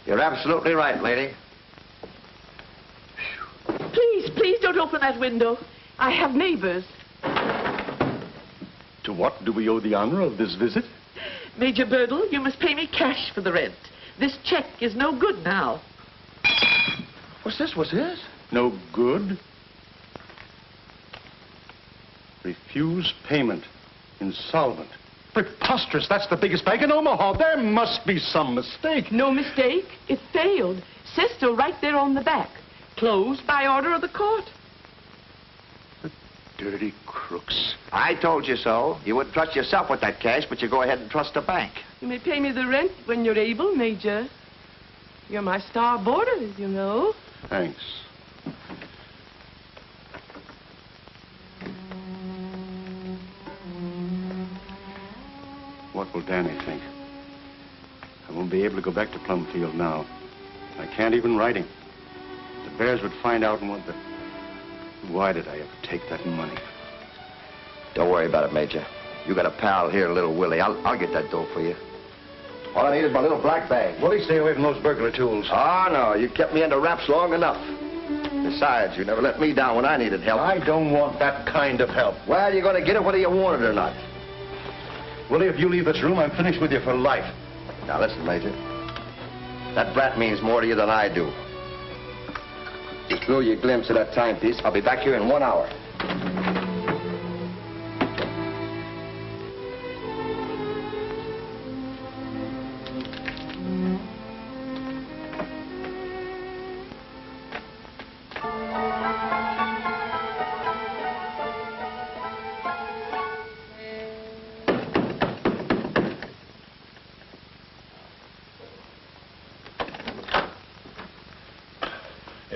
You're absolutely right, lady. Please don't open that window. I have neighbors. To what do we owe the honor of this visit? Major Birdle, you must pay me cash for the rent. This check is no good now. What's this? What's this? No good. Refuse payment. Insolvent. Preposterous. That's the biggest bank in Omaha. There must be some mistake. No mistake. It failed. Says so right there on the back. Closed by order of the court. The dirty crooks. I told you so. You wouldn't trust yourself with that cash, but you go ahead and trust the bank. You may pay me the rent when you're able, Major. You're my star boarder, you know. Thanks. What will Danny think? I won't be able to go back to Plumfield now. I can't even write him. The Bears would find out and what the... Why did I ever take that money? Don't worry about it, Major. You got a pal here, little Willie. I'll get that dough for you. All I need is my little black bag. Willie, stay away from those burglar tools. Oh, no. You kept me under wraps long enough. Besides, you never let me down when I needed help. I don't want that kind of help. Well, you're going to get it whether you want it or not. Willie, if you leave this room, I'm finished with you for life. Now, listen, Major. That brat means more to you than I do. Just blew you a glimpse of that timepiece. I'll be back here in 1 hour.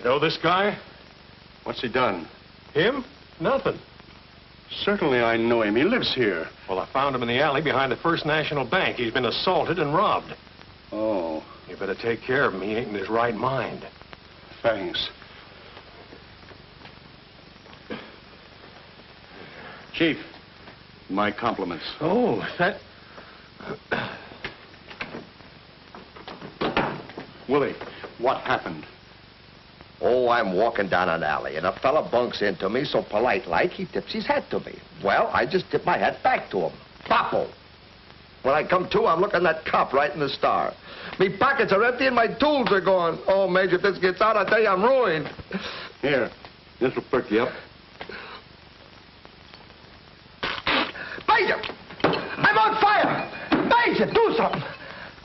Know this guy? What's he done? Him? Nothing. Certainly I know him. He lives here. Well, I found him in the alley behind the First National Bank. He's been assaulted and robbed. Oh. You better take care of him. He ain't in his right mind. Thanks. Chief, my compliments. Oh, that... Willie, what happened? Oh, I'm walking down an alley, and a fella bunks into me so polite-like, he tips his hat to me. Well, I just tip my hat back to him. Boppo. When I come to, I'm looking at that cop right in the star. Me pockets are empty and my tools are gone. Oh, Major, if this gets out, I tell you I'm ruined. Here, this will perk you up. Major! I'm on fire! Major, do something!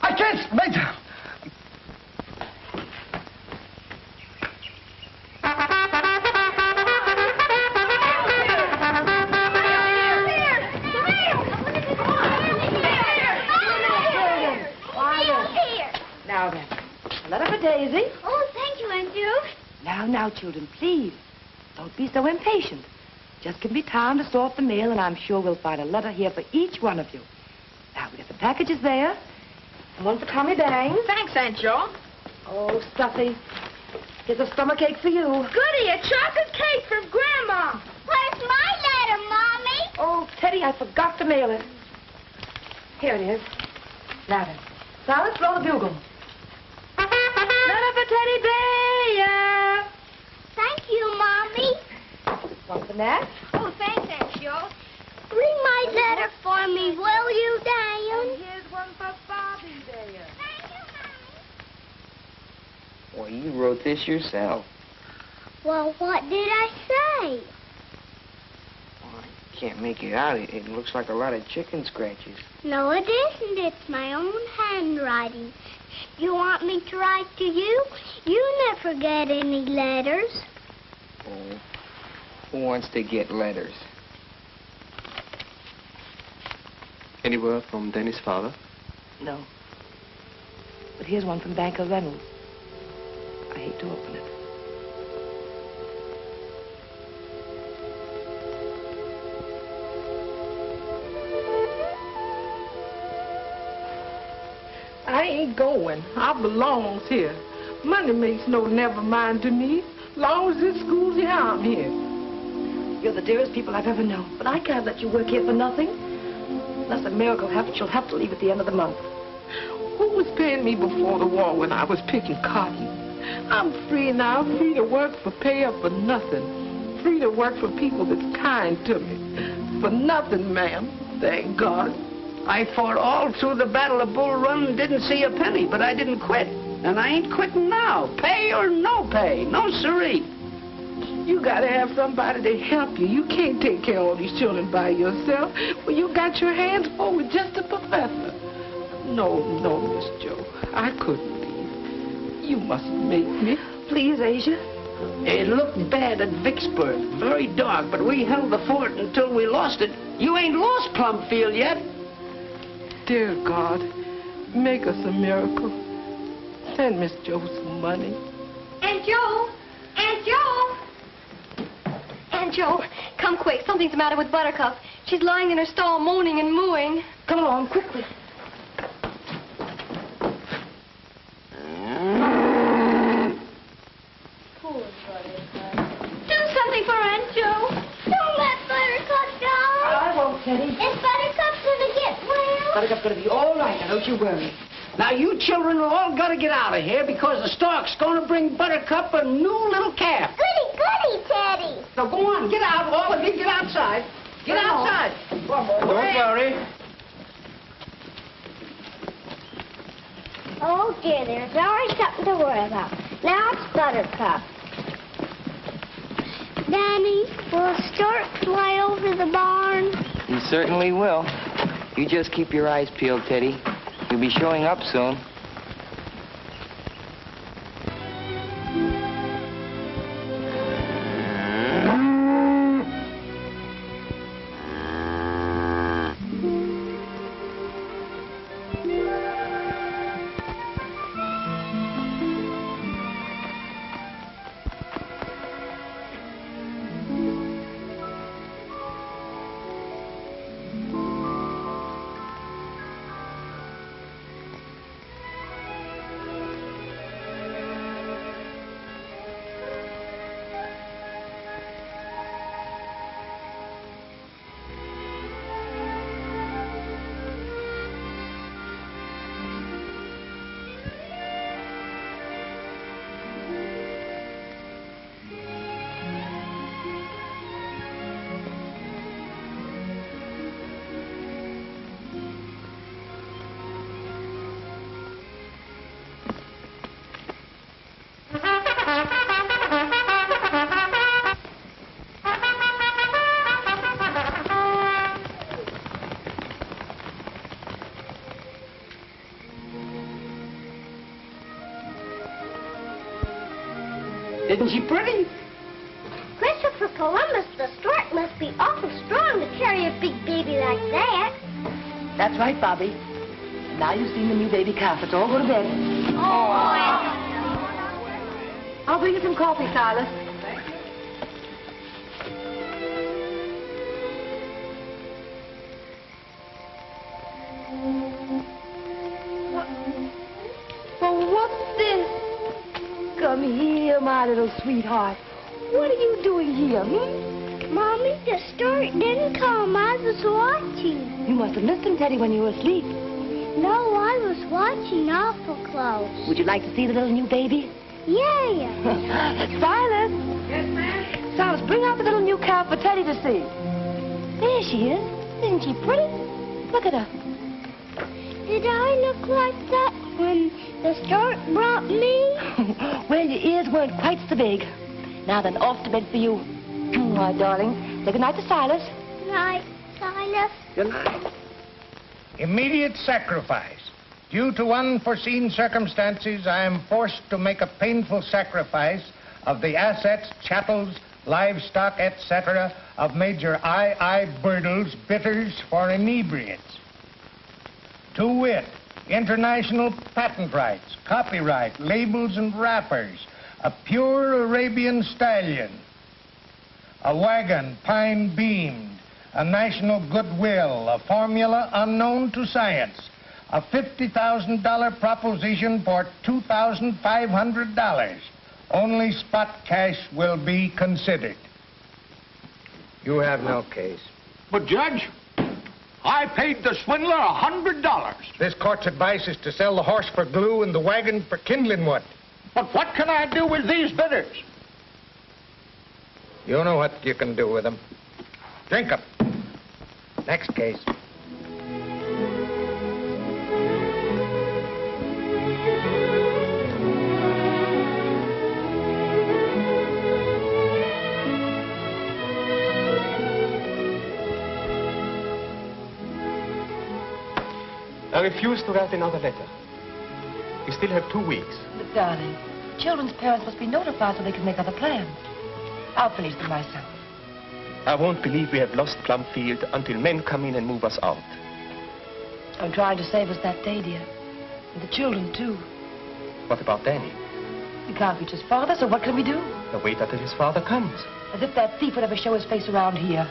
I can't... Major! Now then, a letter for Daisy. Oh, thank you, Aunt Jo. Now, children, please. Don't be so impatient. Just give me time to sort the mail, and I'm sure we'll find a letter here for each one of you. Now, we got the packages there. And one for Tommy Bang. Thanks, Aunt Jo. Oh, Stuffy. Here's a stomachache for you. Goody, a chocolate cake from Grandma. Where's my letter, Mommy? Oh, Teddy, I forgot to mail it. Here it is. Now then, Silas, blow the bugle. Letter for Teddy Bear. Thank you, Mommy. One for Nat. Oh, thanks, Aunt Jo. Read my letter for me, will you, Diane? And here's one for Bobby Bear. Thank you, Mommy. Well, you wrote this yourself. Well, what did I say? Well, I can't make it out. It looks like a lot of chicken scratches. No, it isn't. It's my own handwriting. You want me to write to you? You never get any letters. Oh, who wants to get letters? Any word from Danny's father? No. But here's one from Banker Reynolds. I hate to open it. I ain't going. I belongs here. Money makes no never mind to me. Long as this school's here, I'm here. You're the dearest people I've ever known, but I can't let you work here for nothing. Unless a miracle happens, you'll have to leave at the end of the month. Who was paying me before the war when I was picking cotton? I'm free now, free to work for pay or for nothing. Free to work for people that's kind to me. For nothing, ma'am. Thank God. I fought all through the Battle of Bull Run and didn't see a penny, but I didn't quit. And I ain't quitting now. Pay or no pay. No siree. You gotta have somebody to help you. You can't take care of all these children by yourself. Well, you got your hands full with just a professor. No, Miss Jo. I couldn't leave. You mustn't make me. Please, Asia. It looked bad at Vicksburg. Very dark, but we held the fort until we lost it. You ain't lost Plumfield yet. Dear God, make us a miracle. Send Miss Jo some money. Aunt Jo! Aunt Jo! Aunt Jo, come quick. Something's the matter with Buttercup. She's lying in her stall moaning and mooing. Come along, quickly. Poor Buttercup. Do something for Aunt Jo. Don't let Buttercup die. I won't, Teddy. Is Buttercup gonna get well? Buttercup's gonna be all right, now don't you worry. Now, you children are all got to get out of here because the stork's going to bring Buttercup a new little calf. Goody, goody, Teddy. Now, go on. Get out. All of you, get outside. Get outside. Don't worry. Oh, dear, there's always something to worry about. Now it's Buttercup. Danny, will a stork fly over the barn? He certainly will. You just keep your eyes peeled, Teddy. You'll be showing up soon. Isn't she pretty? Christopher Columbus, the stork, must be awful strong to carry a big baby like that. That's right, Bobby. And now you've seen the new baby calf. Let's all go to bed. Oh, I'll bring you some coffee, Silas. well, what's this? Come here, my little sweetheart. What are you doing here, Mommy, the stork didn't come. I was watching. You must have missed him, Teddy, when you were asleep. No, I was watching awful close. Would you like to see the little new baby? Yeah. Silas. Yes, ma'am? Silas, bring out the little new calf for Teddy to see. There she is. Isn't she pretty? Look at her. Did I look like that when the stork brought me? Well, your ears weren't quite so big. Now then, off to bed for you. My darling. Say goodnight to Silas. Good night, Silas. Good night. Immediate sacrifice. Due to unforeseen circumstances, I am forced to make a painful sacrifice of the assets, chattels, livestock, etc. of Major I. Birdle's bitters for inebriates. To wit, international patent rights, copyright, labels and wrappers, a pure Arabian stallion, a wagon pine beamed, a national goodwill, a formula unknown to science, a $50,000 proposition for $2,500. Only spot cash will be considered. You have no case. But, Judge, I paid the swindler $100. This court's advice is to sell the horse for glue and the wagon for kindling wood. But what can I do with these bidders? You know what you can do with them. Drink them. Next case. I refuse to write another letter. We still have 2 weeks. But, darling, children's parents must be notified so they can make other plans. I'll finish them myself. I won't believe we have lost Plumfield until men come in and move us out. I'm trying to save us that day, dear. And the children, too. What about Danny? We can't reach his father, so what can we do? Now wait until his father comes. As if that thief would ever show his face around here.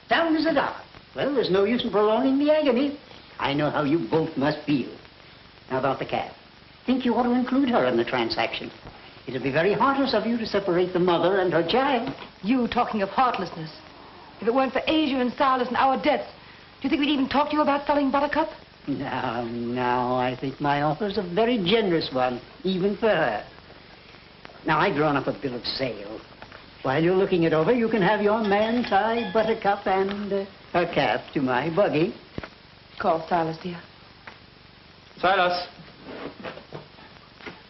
Down is a dollar. Well, there's no use in prolonging the agony. I know how you both must feel. Now about the cat. Think you ought to include her in the transaction. It'd be very heartless of you to separate the mother and her child. You talking of heartlessness. If it weren't for Asia and Silas and our debts, do you think we'd even talk to you about selling Buttercup? Now, I think my offer's a very generous one, even for her. Now, I've drawn up a bill of sale. While you're looking it over, you can have your man tie Buttercup and her calf to my buggy. Call Silas, dear. Silas!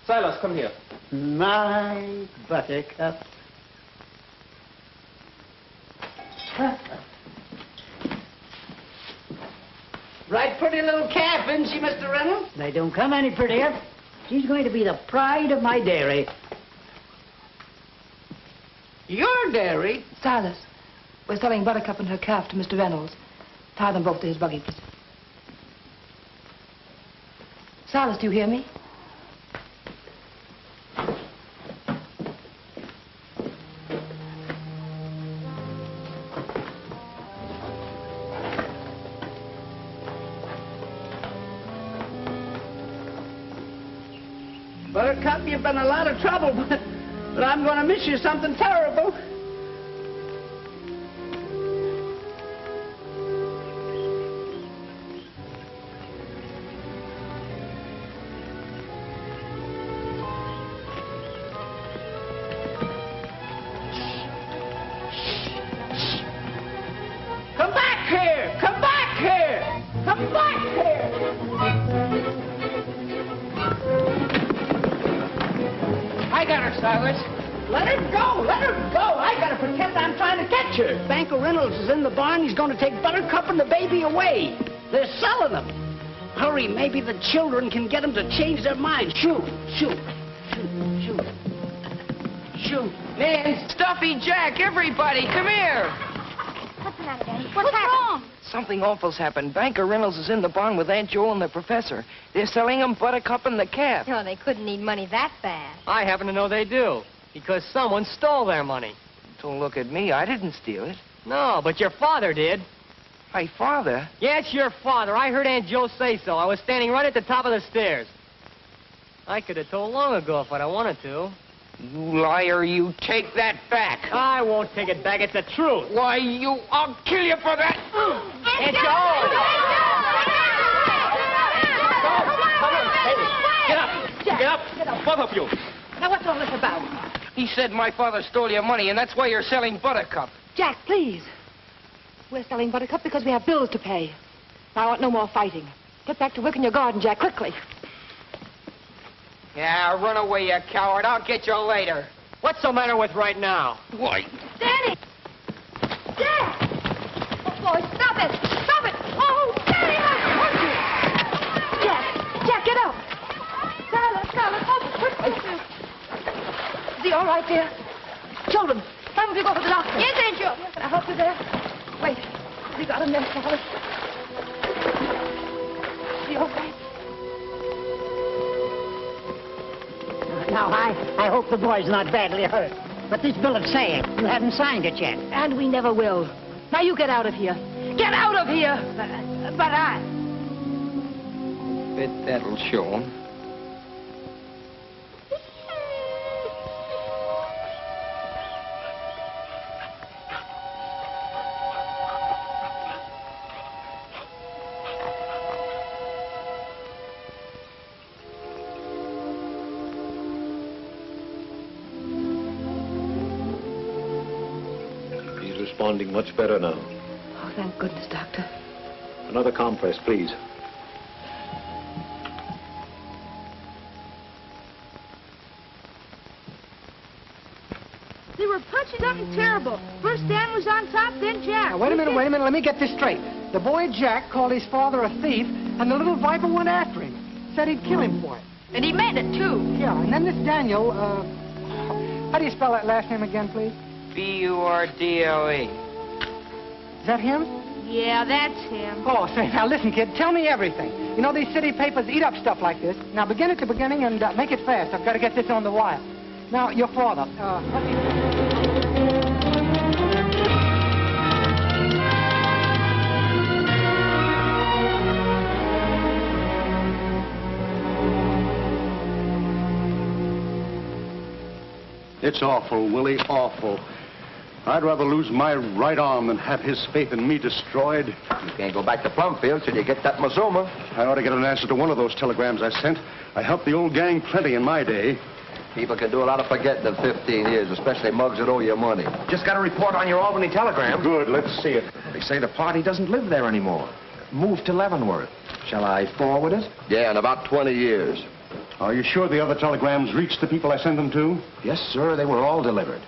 Silas, come here. My Buttercup. Right pretty little calf, isn't she, Mr. Reynolds? They don't come any prettier. She's going to be the pride of my dairy. Your dairy? Silas, we're selling Buttercup and her calf to Mr. Reynolds. Tie them both to his buggy, please. Silas, do you hear me? Buttercup, you've been a lot of trouble, but I'm going to miss you something terrible. Come back here! Come back here! Come back here! I got her, Silas. Let her go! Let her go! I gotta pretend I'm trying to catch her. Banker Reynolds is in the barn. He's going to take Buttercup and the baby away. They're selling them. Hurry, maybe the children can get them to change their minds. Shoot, shoot, shoot, shoot, shoot. Man, Stuffy Jack, everybody, come here. What's the matter, Daddy? What's wrong? Something awful's happened. Banker Reynolds is in the barn with Aunt Jo and the professor. They're selling them Buttercup and the calf. Oh, they couldn't need money that fast. I happen to know they do, because someone stole their money. Don't look at me. I didn't steal it. No, but your father did. My father? Yes, your father. I heard Aunt Jo say so. I was standing right at the top of the stairs. I could have told long ago if I'd have wanted to. You liar, you take that back. I won't take it back. It's the truth. Why, I'll kill you for that. Aunt Jo! Get up. Get up. Both of you. Now, what's all this about? He said my father stole your money, and that's why you're selling Buttercup. Jack, please. We're selling Buttercup because we have bills to pay. I want no more fighting. Get back to work in your garden, Jack, quickly. Yeah, run away, you coward. I'll get you later. What's the matter with right now? Why? Danny! Jack! boy. Stop it. Stop it. Oh, Daddy, I hurt you. Jack, get up. Silas, quick. Is he all right, dear? Children, time to go to the doctor. Yes, Aunt Jo. Can I help you there? Wait. Has he got a nurse, Silas? Is he all right? Now, I hope the boy's not badly hurt. But this bill of sale, you haven't signed it yet. And we never will. Now you get out of here. Get out of here! But I... Bet that'll show 'em. Responding much better now. Oh, thank goodness, Doctor. Another compress, please. They were punching something terrible. First Dan was on top, then Jack. Now, wait a minute. Let me get this straight. The boy Jack called his father a thief, and the little viper went after him. Said he'd kill him for it. And he meant it, too. Yeah, and then this Daniel, how do you spell that last name again, please? B-U-R-D-L-E. Is that him? Yeah, that's him. Oh, say, now listen, kid, tell me everything. You know, these city papers eat up stuff like this. Now, begin at the beginning and make it fast. I've got to get this on the wire. Now, your father, It's awful, Willie, awful. I'd rather lose my right arm than have his faith in me destroyed. You can't go back to Plumfield till you get that Mazuma. I ought to get an answer to one of those telegrams I sent. I helped the old gang plenty in my day. People can do a lot of forgetting in 15 years, especially mugs that owe you money. Just got a report on your Albany telegram. Good, let's see it. They say the party doesn't live there anymore. Moved to Leavenworth. Shall I forward it? Yeah, in about 20 years. Are you sure the other telegrams reached the people I sent them to? Yes, sir. They were all delivered.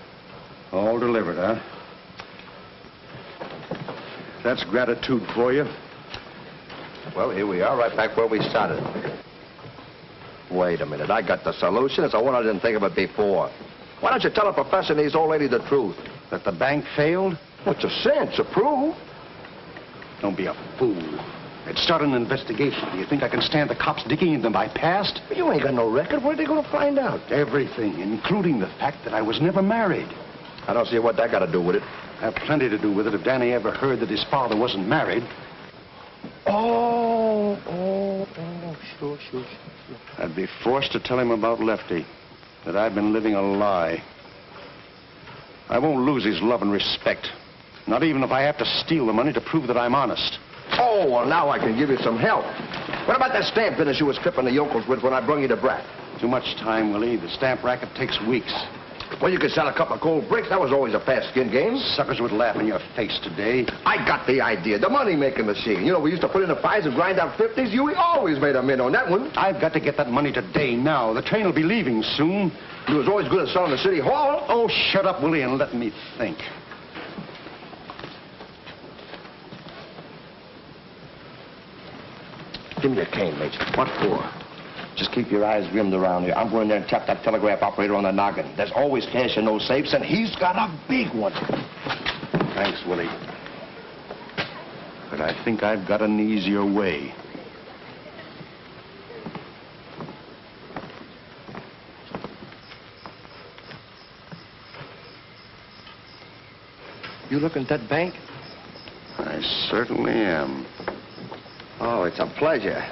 All delivered, huh? That's gratitude for you. Well, here we are, right back where we started. Wait a minute. I got the solution. It's a one I didn't think of it before. Why don't you tell the professor and his old lady the truth? That the bank failed? What's a cinch? A proof? Don't be a fool. Let's start an investigation. Do you think I can stand the cops digging into my past? You ain't got no record. What are they going to find out? Everything, including the fact that I was never married. I don't see what that got to do with it. Have plenty to do with it if Danny ever heard that his father wasn't married. Sure. I'd be forced to tell him about Lefty, that I've been living a lie. I won't lose his love and respect, not even if I have to steal the money to prove that I'm honest. Oh, well, now I can give you some help. What about that stamp business you was clipping the yokels with when I brung you to Brat? Too much time, Willie. The stamp racket takes weeks. Well, you could sell a couple of cold bricks. That was always a fast skin game. Suckers would laugh in your face today. I got the idea. The money-making machine. You know, we used to put in the 5s and grind out 50s. You always made a mint on that one. I've got to get that money today, now. The train will be leaving soon. You was always good at selling the city hall. Oh, shut up, Willie, and let me think. Give me your cane, Major. What for? Just keep your eyes rimmed around here. I'm going there and tap that telegraph operator on the noggin. There's always cash in those safes, and he's got a big one. Thanks, Willie. But I think I've got an easier way. You looking at that bank? I certainly am. Oh, it's a pleasure.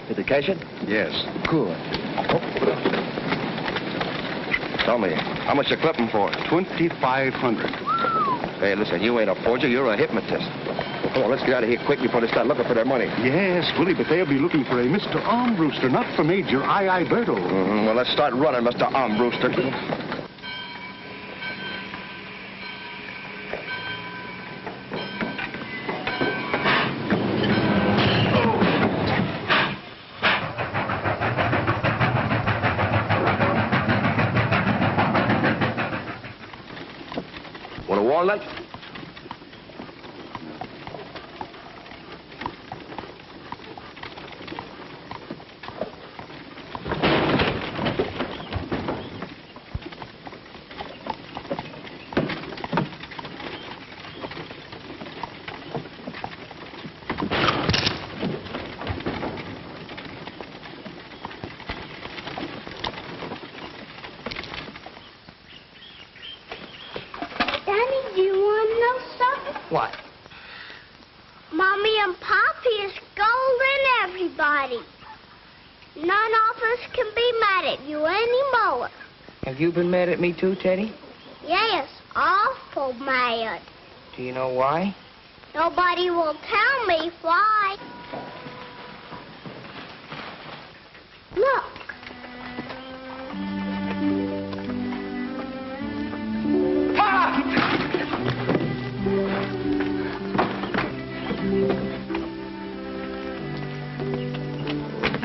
Did they cash it? Yes. Good. Tell me, how much you clipping for? $2,500. Hey, listen, you ain't a forger, you're a hypnotist. Come on, let's get out of here quick before they start looking for their money. Yes, Willie, but they'll be looking for a Mr. Armbruster, not for Major I. Berto. Well, let's start running, Mr. Armbruster. like... Danny, do you want to know something? What? Mommy and Poppy is scolding everybody. None of us can be mad at you anymore. Have you been mad at me too, Teddy? Yes, awful mad. Do you know why? Nobody will tell me why. Look.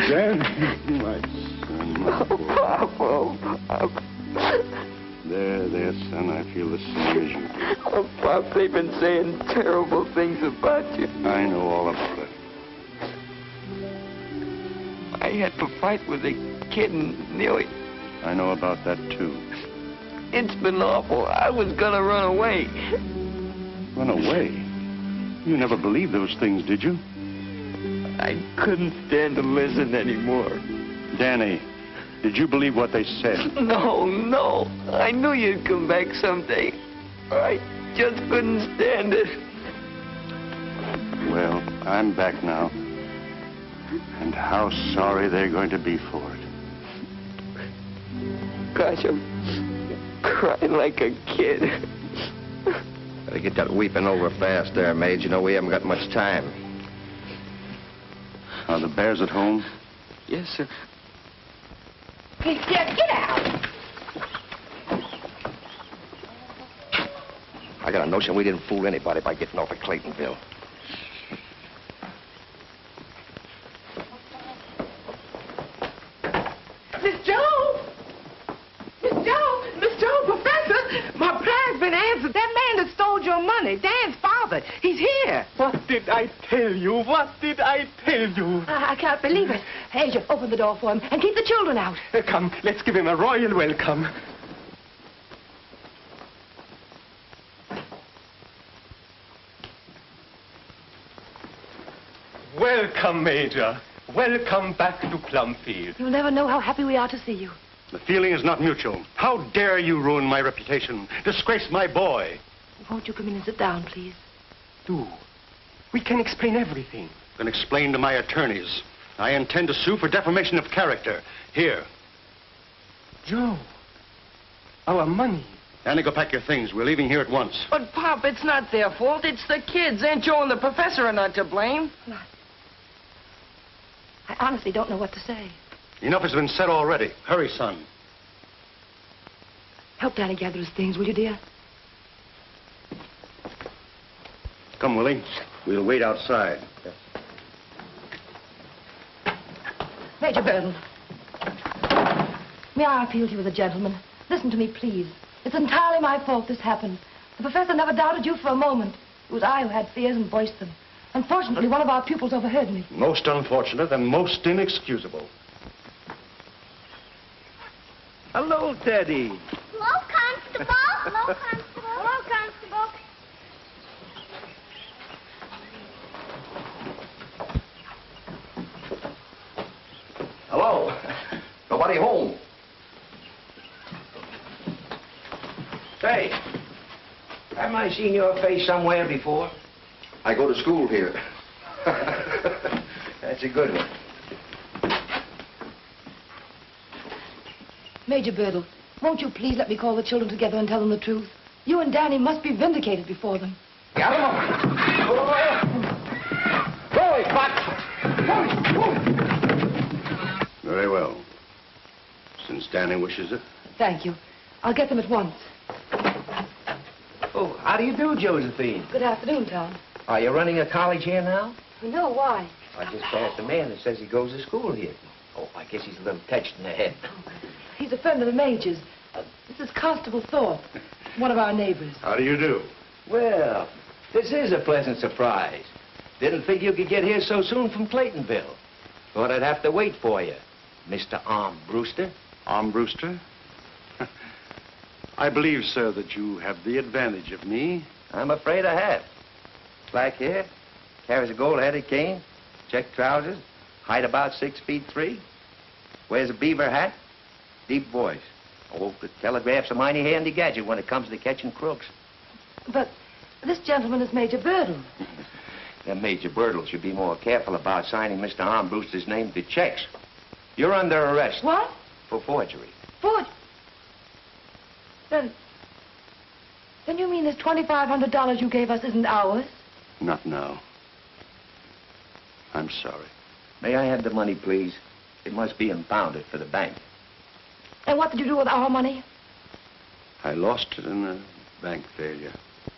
Dan, my son, my boy. Papa. There, son, I feel the same as you do. Oh, Pop, they've been saying terrible things about you. I know all about it. I had to fight with a kid and nearly... I know about that, too. It's been awful. I was gonna run away. Run away? You never believed those things, did you? I couldn't stand to listen anymore. Danny, did you believe what they said? No. I knew you'd come back someday. I just couldn't stand it. Well, I'm back now. And how sorry they're going to be for it. Gosh, I'm crying like a kid. Better get that weeping over fast there, Maid. You know we haven't got much time. Are the bears at home? Yes, sir. Hey, Dad, get out! I got a notion we didn't fool anybody by getting off at Claytonville. Miss Joe, Professor, my prayer's been answered. That man that stole your money, Dan's father, he's here. What did I tell you? What did I tell you? I can't believe it. Agent, open the door for him and keep the children out. Come, let's give him a royal welcome. Welcome, Major. Welcome back to Plumfield. You'll never know how happy we are to see you. The feeling is not mutual. How dare you ruin my reputation, disgrace my boy? Won't you come in and sit down, please? Do. We can explain everything. Then explain to my attorneys. I intend to sue for defamation of character. Here. Joe, our money. Annie, go pack your things. We're leaving here at once. But, Pop, it's not their fault. It's the kids. Aunt Joe and the professor are not to blame. I honestly don't know what to say. Enough has been said already. Hurry, son. Help Danny gather his things, will you, dear? Come, Willie. We'll wait outside. Major Burton. May I appeal to you as a gentleman? Listen to me, please. It's entirely my fault this happened. The professor never doubted you for a moment. It was I who had fears and voiced them. Unfortunately, one of our pupils overheard me. Most unfortunate and most inexcusable. Hello, Teddy. Hello, Constable. Hello, Constable. Hello, Constable. Hello? Nobody home. Say, haven't I seen your face somewhere before? I go to school here. That's a good one. Major Birdle, won't you please let me call the children together and tell them the truth? You and Danny must be vindicated before them. Got him on. Go away, Very well. Since Danny wishes it. Thank you. I'll get them at once. Oh, how do you do, Josephine? Good afternoon, Tom. Are you running a college here now? No, why? I just passed a man that says he goes to school here. Oh, I guess he's a little touched in the head. He's a friend of the Major's. This is Constable Thorpe, one of our neighbors. How do you do? Well, this is a pleasant surprise. Didn't think you could get here so soon from Claytonville. Thought I'd have to wait for you, Mr. Armbruster. Armbruster? I believe, sir, that you have the advantage of me. I'm afraid I have. Black hair, carries a gold-headed cane, check trousers, height about 6'3", wears a beaver hat, deep voice. Oh, the telegraph's a mighty handy gadget when it comes to catching crooks. But this gentleman is Major Birdle. Then Major Birdle should be more careful about signing Mr. Armbruster's name to checks. You're under arrest. What? For forgery. Then you mean this $2,500 you gave us isn't ours? Not now. I'm sorry. May I have the money, please? It must be impounded for the bank. And what did you do with our money? I lost it in a bank failure.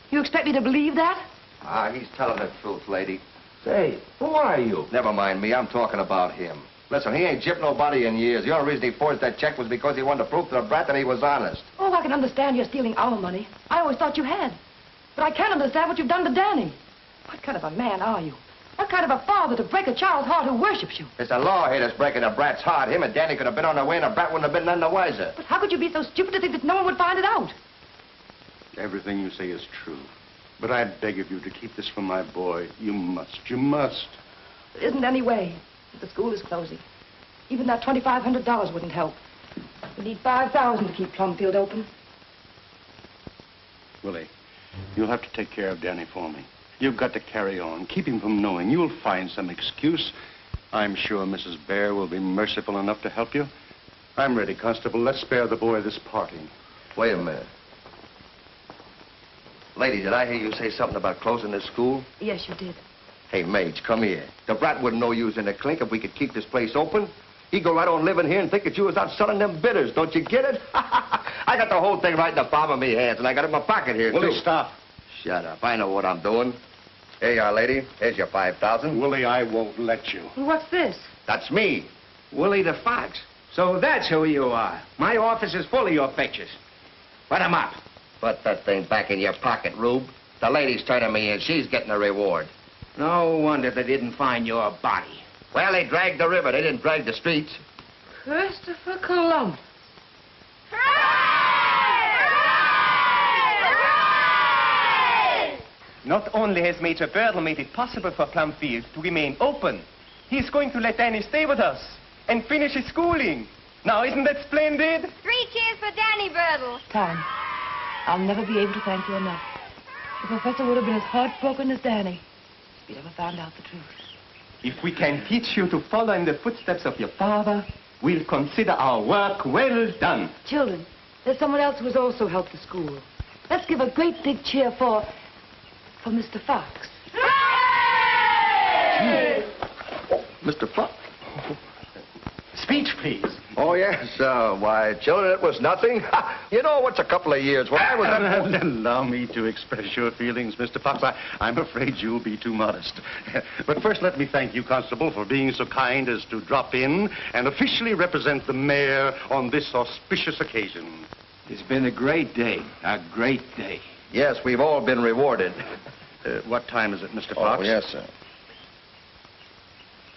You expect me to believe that? Ah, he's telling the truth, lady. Say, who are you? Never mind me. I'm talking about him. Listen, he ain't gypped nobody in years. The only reason he forged that check was because he wanted to prove to the brat that he was honest. Oh, I can understand you're stealing our money. I always thought you had. But I can't understand what you've done to Danny. What kind of a man are you? What kind of a father to break a child's heart who worships you? It's the law here that's breaking the brat's heart. Him and Danny could have been on their way and the brat wouldn't have been none the wiser. But how could you be so stupid to think that no one would find it out? Everything you say is true. But I beg of you to keep this from my boy. You must. You must. There isn't any way. The school is closing. Even that $2,500 wouldn't help. We need $5,000 to keep Plumfield open. Willie, you'll have to take care of Danny for me. You've got to carry on. Keep him from knowing. You'll find some excuse. I'm sure Mrs. Bhaer will be merciful enough to help you. I'm ready, Constable. Let's spare the boy this parting. Wait a minute. Lady, did I hear you say something about closing this school? Yes, you did. Hey, Mage, come here. The brat wouldn't know you was in the clink if we could keep this place open. He'd go right on living here and think that you was out selling them bitters. Don't you get it? I got the whole thing right in the palm of me hands, and I got it in my pocket here, Willie, too. stop. Shut up. I know what I'm doing. Here you are, lady. Here's your 5,000. Willie, I won't let you. What's this? That's me. Willie the Fox. So that's who you are. My office is full of your pictures. Put 'em up. Put that thing back in your pocket, Rube. The lady's turning me in. She's getting a reward. No wonder they didn't find your body. Well, they dragged the river. They didn't drag the streets. Christopher Columbus. Not only has Major Birdle made it possible for Plumfield to remain open, he's going to let Danny stay with us and finish his schooling. Now, isn't that splendid? 3 cheers for Danny Birdle. Tom, I'll never be able to thank you enough. The professor would have been as heartbroken as Danny if he'd ever found out the truth. If we can teach you to follow in the footsteps of your father, we'll consider our work well done. Children, there's someone else who has also helped the school. Let's give a great big cheer for Mr. Fox. Hooray! Oh, Mr. Fox. Speech, please. Oh, yes. Why, children, it was nothing. You know, what's a couple of years? When I was... Allow me to express your feelings, Mr. Fox. I'm afraid you'll be too modest. But first, let me thank you, Constable, for being so kind as to drop in and officially represent the mayor on this auspicious occasion. It's been a great day. A great day. Yes, we've all been rewarded. What time is it, Mr. Fox? Oh, yes, sir.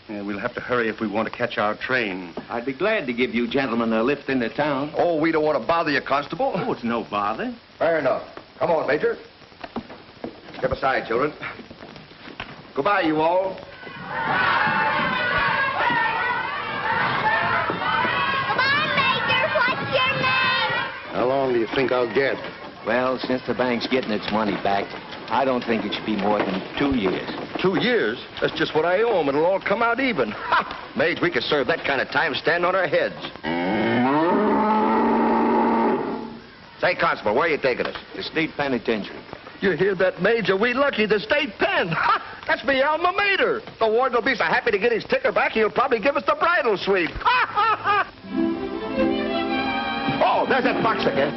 Yeah, we'll have to hurry if we want to catch our train. I'd be glad to give you gentlemen a lift into town. Oh, we don't want to bother you, Constable. Oh, it's no bother. Fair enough. Come on, Major. Step aside, children. Goodbye, you all. Goodbye, Major. What's your name? How long do you think I'll get? Well, since the bank's getting its money back, I don't think it should be more than 2 years. 2 years? That's just what I owe them. It'll all come out even. Ha! Mage, we could serve that kind of time standing on our heads. Say, Constable, where are you taking us? The state penitentiary. You hear that, Major? We lucky the state pen. Ha! That's me alma mater. The warden will be so happy to get his ticker back, he'll probably give us the bridal suite. Ha, ha, ha! Oh, there's that fox again.